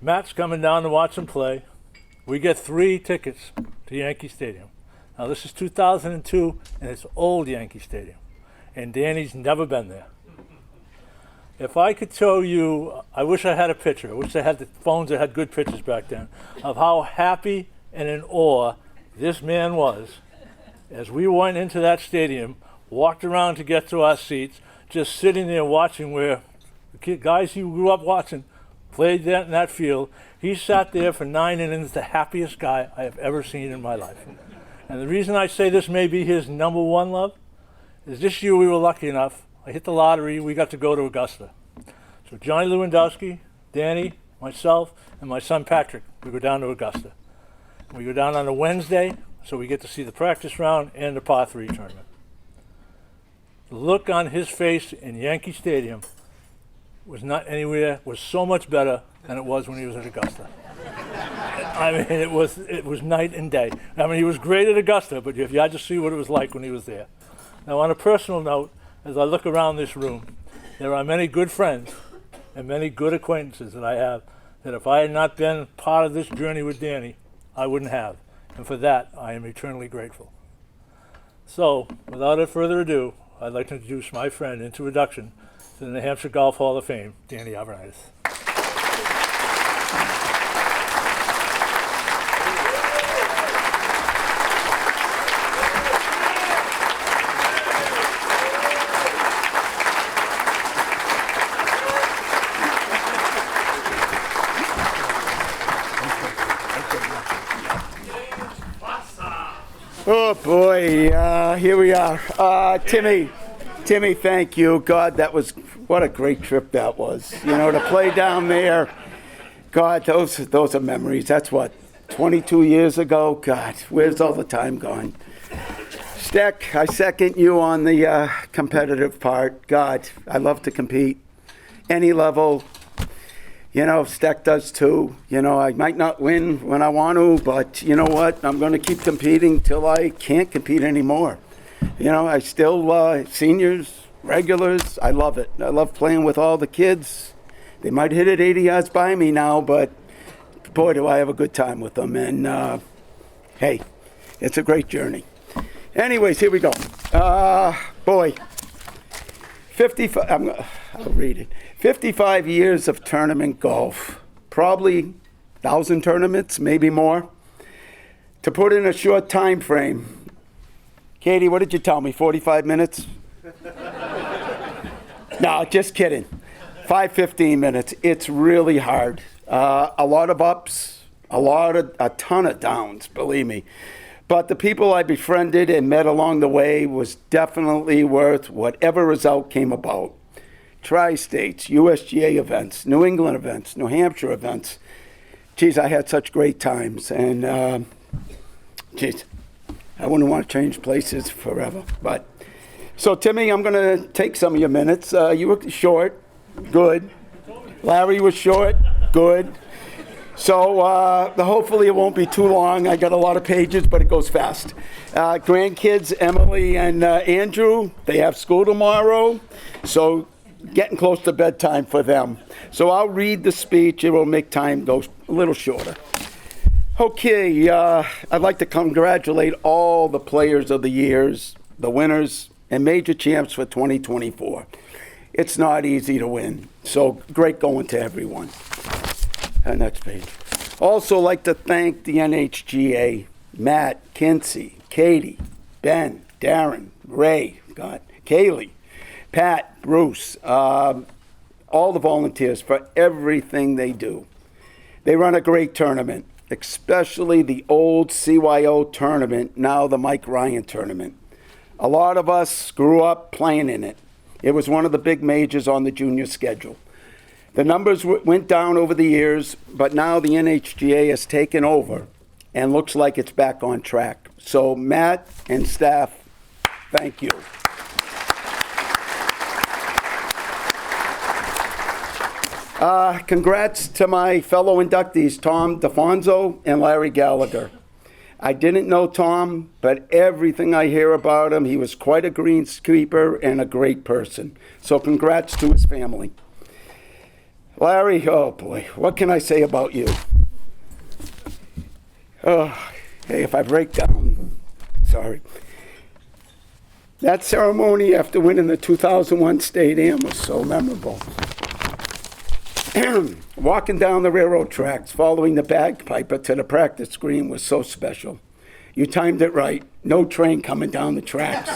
Matt's coming down to watch him play. We get 3 tickets to Yankee Stadium. Now this is 2002, and it's old Yankee Stadium. And Danny's never been there. If I could show you, I wish I had a picture. I wish I had the phones that had good pictures back then, of how happy and in awe this man was as we went into that stadium, walked around to get to our seats, just sitting there watching where the guys he grew up watching played that in that field. He sat there for 9 innings, the happiest guy I have ever seen in my life. And the reason I say this may be his number one love is this year we were lucky enough. I hit the lottery. We got to go to Augusta. So Johnny Lewandowski, Danny, myself, and my son Patrick, we go down to Augusta. We go down on a Wednesday, so we get to see the practice round and the par 3 tournament. The look on his face in Yankee Stadium was so much better than it was when he was at Augusta. I mean, it was night and day. I mean, he was great at Augusta, but if you had to see what it was like when he was there. Now, on a personal note, as I look around this room, there are many good friends and many good acquaintances that I have that if I had not been part of this journey with Danny, I wouldn't have. And for that, I am eternally grateful. So, without further ado, I'd like to introduce my friend into induction to the New Hampshire Golf Hall of Fame, Danny Arvanitis. Oh boy, here we are. Timmy, thank you. God, what a great trip that was. You know, to play down there. God, those are memories. That's what, 22 years ago? God, where's all the time gone? Steck, I second you on the competitive part. God, I love to compete. Any level. You know, Steck does too. You know, I might not win when I want to, but you know what? I'm going to keep competing till I can't compete anymore. You know, I still, seniors, regulars, I love it. I love playing with all the kids. They might hit it 80 yards by me now, but boy, do I have a good time with them. And, hey, it's a great journey. Anyways, here we go. Boy, 55, I'll read it. 55 years of tournament golf, probably 1,000 tournaments, maybe more. To put in a short time frame, Katie, what did you tell me, 45 minutes? No, just kidding. 15 minutes. It's really hard. A lot of ups, a ton of downs, believe me. But the people I befriended and met along the way was definitely worth whatever result came about. Tri-States, USGA events, New England events, New Hampshire events. Geez, I had such great times. And, geez, I wouldn't want to change places forever. But so, Timmy, I'm going to take some of your minutes. You were short. Good. Larry was short. Good. So hopefully it won't be too long. I got a lot of pages, but it goes fast. Grandkids, Emily and Andrew, they have school tomorrow. So getting close to bedtime for them. So I'll read the speech. It will make time go a little shorter. Okay, I'd like to congratulate all the players of the years, the winners, and major champs for 2024. It's not easy to win, so great going to everyone. Next page. Also like to thank the NHGA, Matt, Kinsey, Katie, Ben, Darren, Ray, Kaylee, Pat, Bruce, all the volunteers for everything they do. They run a great tournament, especially the old CYO tournament, now the Mike Ryan tournament. A lot of us grew up playing in it. It was one of the big majors on the junior schedule. The numbers went down over the years, but now the NHGA has taken over and looks like it's back on track. So Matt and staff, thank you. Congrats to my fellow inductees, Tom DiFonzo and Larry Gallagher. I didn't know Tom, but everything I hear about him, he was quite a greenskeeper and a great person. So congrats to his family. Larry, oh boy, what can I say about you? Oh, hey, if I break down, sorry. That ceremony after winning the 2001 State Am was so memorable. Walking down the railroad tracks, following the bagpiper to the practice green was so special. You timed it right. No train coming down the tracks.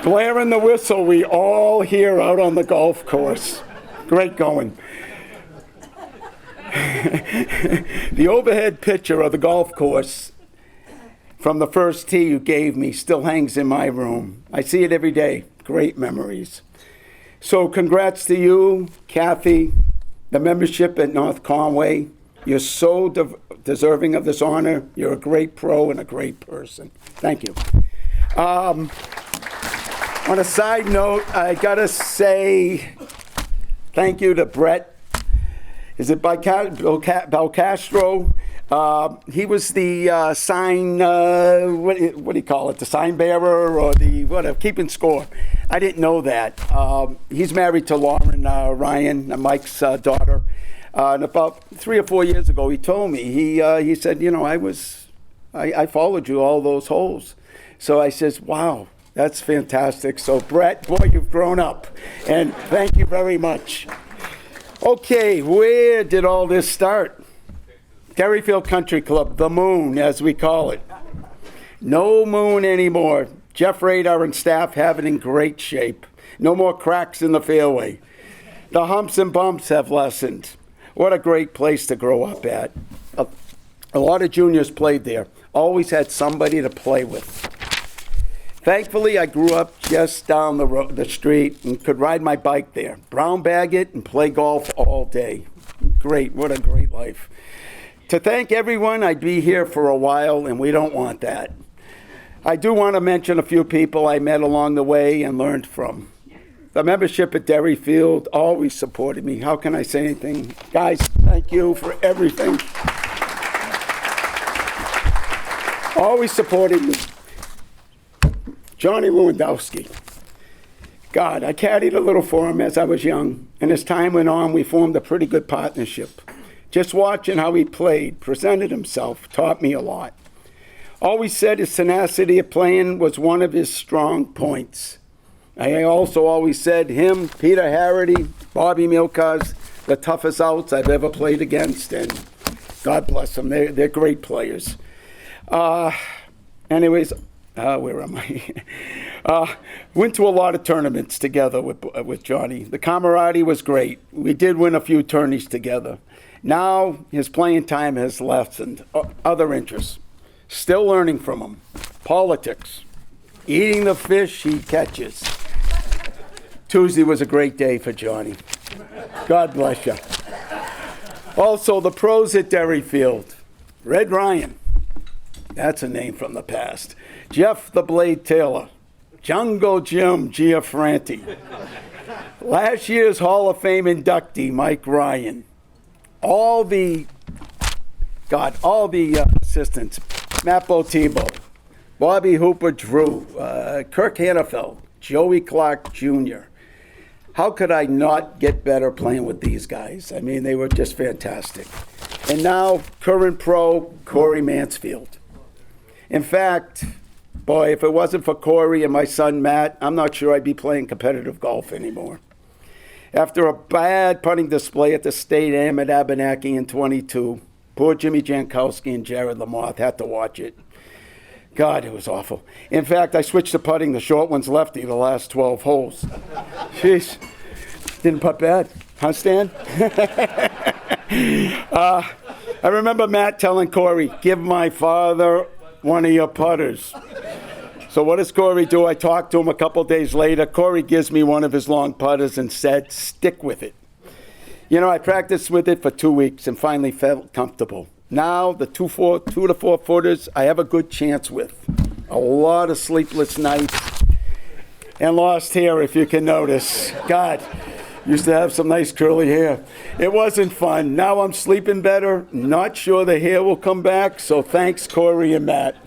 Blaring the whistle we all hear out on the golf course. Great going. The overhead picture of the golf course from the first tee you gave me still hangs in my room. I see it every day. Great memories. So congrats to you, Kathy, the membership at North Conway. You're so deserving of this honor. You're a great pro and a great person. Thank you. On a side note, I gotta say thank you to Brett. Is it Belcastro? He was the sign, what do you call it? The sign bearer or the whatever, keeping score. I didn't know that. He's married to Lauren Ryan, Mike's daughter. And about 3 or 4 years ago, he told me, he said, you know, I followed you all those holes. So I says, wow, that's fantastic. So Brett, boy, you've grown up. And thank you very much. Okay, where did all this start? Derryfield Country Club, the Moon, as we call it. No moon anymore. Jeff Radar and staff have it in great shape. No more cracks in the fairway. The humps and bumps have lessened. What a great place to grow up at. A lot of juniors played there. Always had somebody to play with. Thankfully, I grew up just down the street and could ride my bike there, brown bag it, and play golf all day. Great, what a great life. To thank everyone, I'd be here for a while, and we don't want that. I do want to mention a few people I met along the way and learned from. The membership at Derryfield always supported me. How can I say anything? Guys, thank you for everything. Always supported me. Johnny Lewandowski. God, I caddied a little for him as I was young, and as time went on, we formed a pretty good partnership. Just watching how he played, presented himself, taught me a lot. Always said his tenacity of playing was one of his strong points. I also always said him, Peter Harrity, Bobby Milkars, the toughest outs I've ever played against, and God bless them, they're great players. Anyways, where am I? Went to a lot of tournaments together with Johnny. The camaraderie was great. We did win a few tourneys together. Now his playing time has lessened. Other interests. Still learning from him. Politics. Eating the fish he catches. Tuesday was a great day for Johnny. God bless you. Also, the pros at Derryfield. Red Ryan. That's a name from the past. Jeff the Blade Taylor. Jungle Jim Giafranti. Last year's Hall of Fame inductee, Mike Ryan. All the assistants. Matt Botibo, Bobby Hooper Drew, Kirk Hannafeld, Joey Clark Jr. How could I not get better playing with these guys? I mean, they were just fantastic. And now, current pro, Corey Mansfield. In fact, boy, if it wasn't for Corey and my son Matt, I'm not sure I'd be playing competitive golf anymore. After a bad putting display at the State Am at Abenaki in 22, poor Jimmy Jankowski and Jared Lamoth had to watch it. God, it was awful. In fact, I switched to putting the short ones lefty the last 12 holes. Jeez, didn't putt bad. Huh, Stan? I remember Matt telling Corey, give my father one of your putters. So what does Corey do? I talked to him a couple days later. Corey gives me one of his long putters and said, stick with it. You know, I practiced with it for 2 weeks and finally felt comfortable. Now, the 2 to 4 footers, I have a good chance with. A lot of sleepless nights and lost hair, if you can notice. God, used to have some nice curly hair. It wasn't fun. Now I'm sleeping better. Not sure the hair will come back, so thanks, Corey and Matt.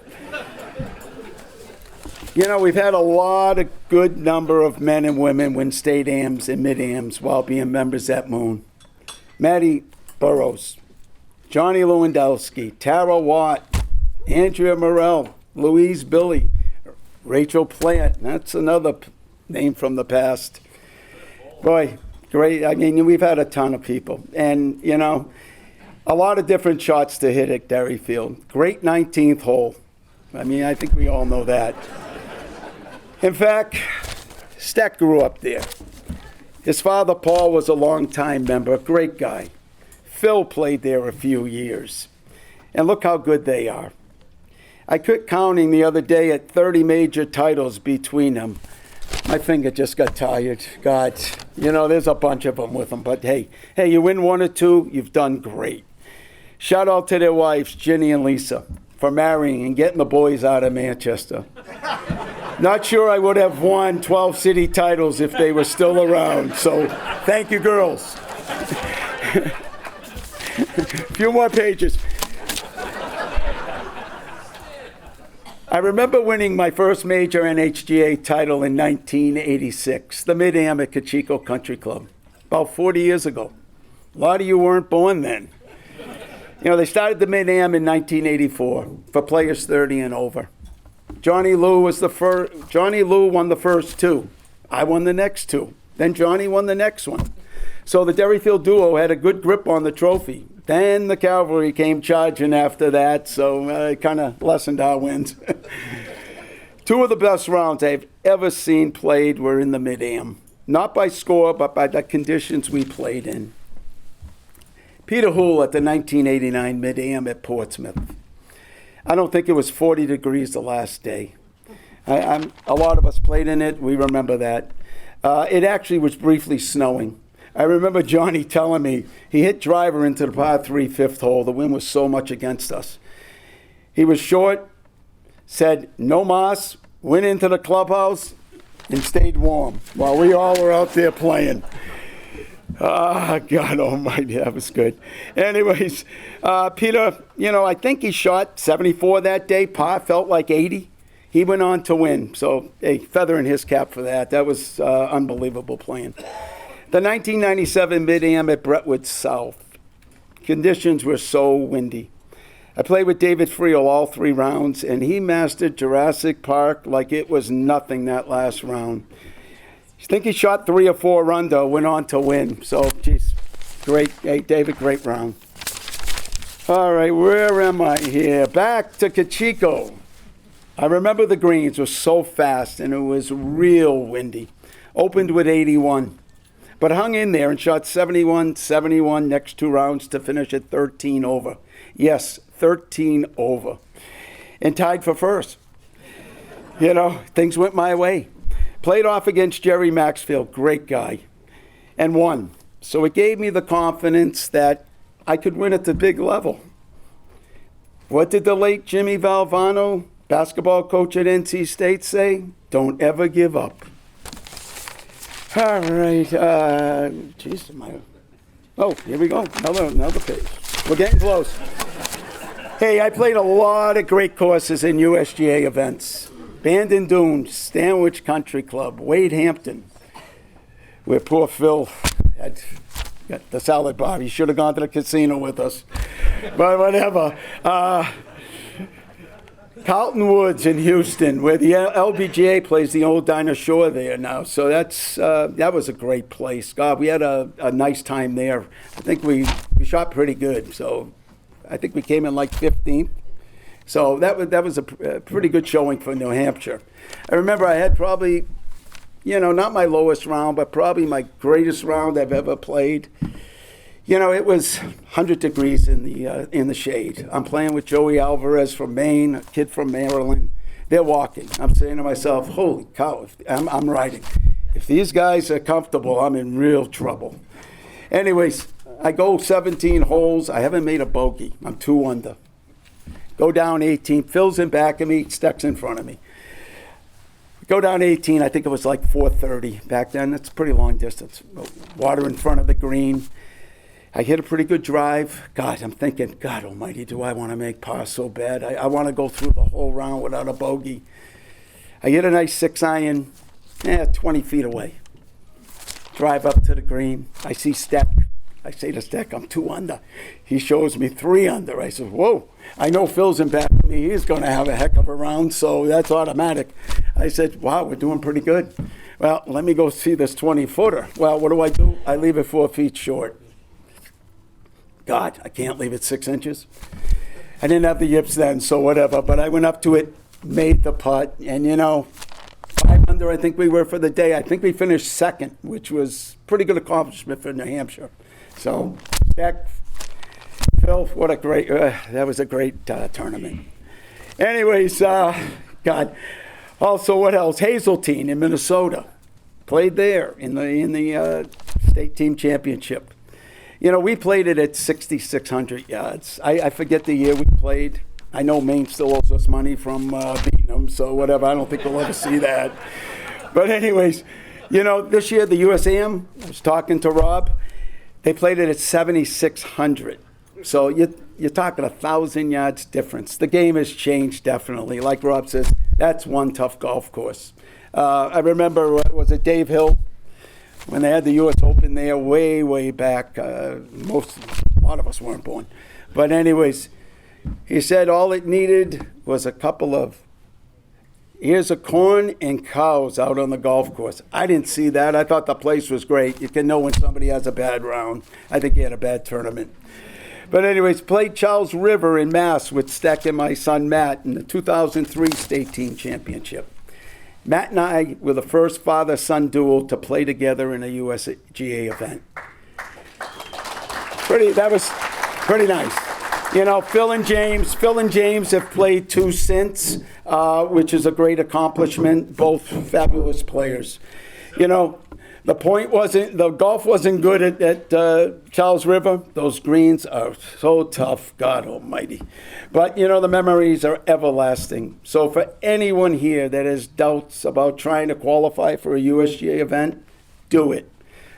You know, we've had a lot of good number of men and women win state AMs and mid-AMs while being members at Moon. Maddie Burrows, Johnny Lewandowski, Tara Watt, Andrea Morell, Louise Billy, Rachel Plant. That's another name from the past. Boy, great. I mean, we've had a ton of people. And, you know, a lot of different shots to hit at Derryfield. Great 19th hole. I mean, I think we all know that. In fact, Steck grew up there. His father, Paul, was a longtime member, a great guy. Phil played there a few years. And look how good they are. I quit counting the other day at 30 major titles between them. My finger just got tired. God, you know, there's a bunch of them with them. But hey, you win 1 or 2, you've done great. Shout out to their wives, Ginny and Lisa, for marrying and getting the boys out of Manchester. Not sure I would have won 12 city titles if they were still around. So thank you, girls. A few more pages. I remember winning my first major NHGA title in 1986, the Mid-Am at Cachiko Country Club, about 40 years ago. A lot of you weren't born then. You know, they started the Mid-Am in 1984 for players 30 and over. Johnny Lou won the first 2. I won the next 2. Then Johnny won the next one. So the Derryfield duo had a good grip on the trophy. Then the cavalry came charging after that, so it kind of lessened our wins. 2 of the best rounds I've ever seen played were in the Mid-Am. Not by score, but by the conditions we played in. Peter Hoole at the 1989 Mid-Am at Portsmouth. I don't think it was 40 degrees the last day. A lot of us played in it. We remember that. It actually was briefly snowing. I remember Johnny telling me he hit driver into the par 3 fifth hole. The wind was so much against us. He was short, said no moss, went into the clubhouse, and stayed warm while we all were out there playing. God almighty, that was good. Anyways, Peter, you know, I think he shot 74 that day. Par felt like 80. He went on to win. So, a feather in his cap for that. That was unbelievable playing. The 1997 Mid-Am at Brentwood South. Conditions were so windy. I played with David Friel all 3 rounds, and he mastered Jurassic Park like it was nothing that last round. I think he shot 3 or 4 under, went on to win. So, geez, great. Hey, David, great round. All right, where am I here? Back to Cachiko. I remember the greens were so fast, and it was real windy. Opened with 81, but hung in there and shot 71, 71 next 2 rounds to finish at 13 over. Yes, 13 over. And tied for first. You know, things went my way. Played off against Jerry Maxfield, great guy, and won. So it gave me the confidence that I could win at the big level. What did the late Jimmy Valvano, basketball coach at NC State, say? Don't ever give up. All right. Oh, here we go. Another page. We're getting close. Hey, I played a lot of great courses in USGA events. Bandon Dunes, Stanwich Country Club, Wade Hampton, where poor Phil had got the salad bar. He should have gone to the casino with us. But whatever. Carlton Woods in Houston, where the LBGA plays the old Dinah Shore there now. So that was a great place. God, we had a nice time there. I think we shot pretty good. So I think we came in like 15th. So that was a pretty good showing for New Hampshire. I remember I had probably, you know, not my lowest round, but probably my greatest round I've ever played. You know, it was 100 degrees in the shade. I'm playing with Joey Alvarez from Maine, a kid from Maryland. They're walking. I'm saying to myself, holy cow, I'm riding. If these guys are comfortable, I'm in real trouble. Anyways, I go 17 holes. I haven't made a bogey. I'm 2 under. Go down 18. Phil's in back of me. Steck's in front of me. Go down 18. I think it was like 430 back then. That's a pretty long distance. Water in front of the green. I hit a pretty good drive. God, I'm thinking, God almighty, do I want to make par so bad? I want to go through the whole round without a bogey. I hit a nice 6-iron, 20 feet away. Drive up to the green. I see Steck. I say to Steck, I'm 2 under. He shows me 3 under. I said, whoa, I know Phil's in back of me. He's going to have a heck of a round, so that's automatic. I said, wow, we're doing pretty good. Well, let me go see this 20-footer. Well, what do? I leave it 4 feet short. God, I can't leave it 6 inches. I didn't have the yips then, so whatever. But I went up to it, made the putt, and 5 under I think we were for the day. I think we finished second, which was pretty good accomplishment for New Hampshire. So, Phil, what a great, that was a great tournament. Anyways, God. Also, what else? Hazeltine in Minnesota. Played there in the state team championship. We played it at 6,600 yards. I forget the year we played. I know Maine still owes us money from beating them, so whatever. I don't think we'll ever see that. But anyways, this year the USAM, I was talking to Rob, they played it at 7,600. So you're talking 1,000 yards difference. The game has changed definitely. Like Rob says, that's one tough golf course. I remember, was it Dave Hill? When they had the U.S. Open there way, way back, a lot of us weren't born. But anyways, he said all it needed was a couple of ears of corn and cows out on the golf course. I didn't see that. I thought the place was great. You can know when somebody has a bad round. I think he had a bad tournament. But anyways, played Charles River in Mass with Steck and my son Matt in the 2003 state team championship. Matt and I were the first father-son duo to play together in a USGA event. That was pretty nice. Phil and James have played 2 since, which is a great accomplishment. Both fabulous players. The golf wasn't good at Charles River. Those greens are so tough, God almighty. But, the memories are everlasting. So for anyone here that has doubts about trying to qualify for a USGA event, do it.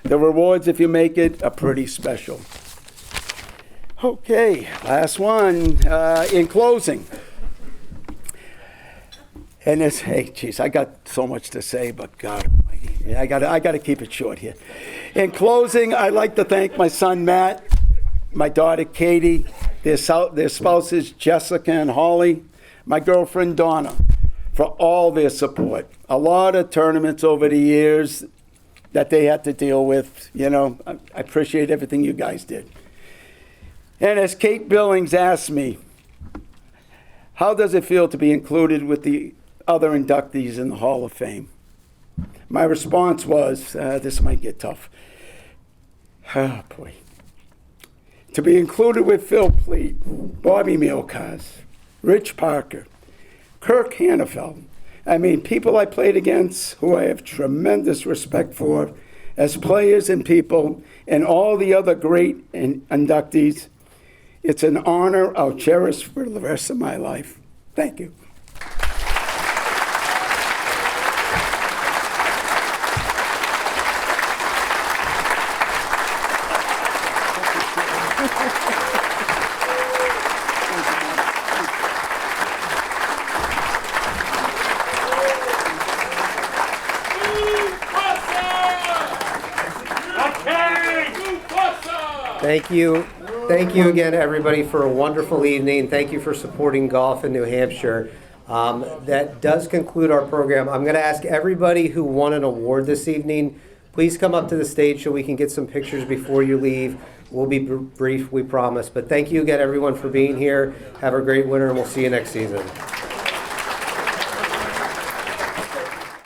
The rewards, if you make it, are pretty special. Okay, last one. In closing. And I got so much to say, but God almighty. Yeah, I got to keep it short here. In closing, I'd like to thank my son Matt, my daughter Katie, their spouses Jessica and Holly, my girlfriend Donna, for all their support. A lot of tournaments over the years that they had to deal with. I appreciate everything you guys did. And as Kate Billings asked me, how does it feel to be included with the other inductees in the Hall of Fame? My response was, this might get tough. Oh, boy. To be included with Phil Pleat, Bobby Mielkars, Rich Parker, Kirk Hannafeld. People I played against who I have tremendous respect for as players and people, and all the other great inductees. It's an honor I'll cherish for the rest of my life. Thank you. Thank you. Thank you again, everybody, for a wonderful evening. Thank you for supporting golf in New Hampshire. That does conclude our program. I'm going to ask everybody who won an award this evening, please come up to the stage so we can get some pictures before you leave. We'll be brief, we promise. But thank you again, everyone, for being here. Have a great winter, and we'll see you next season.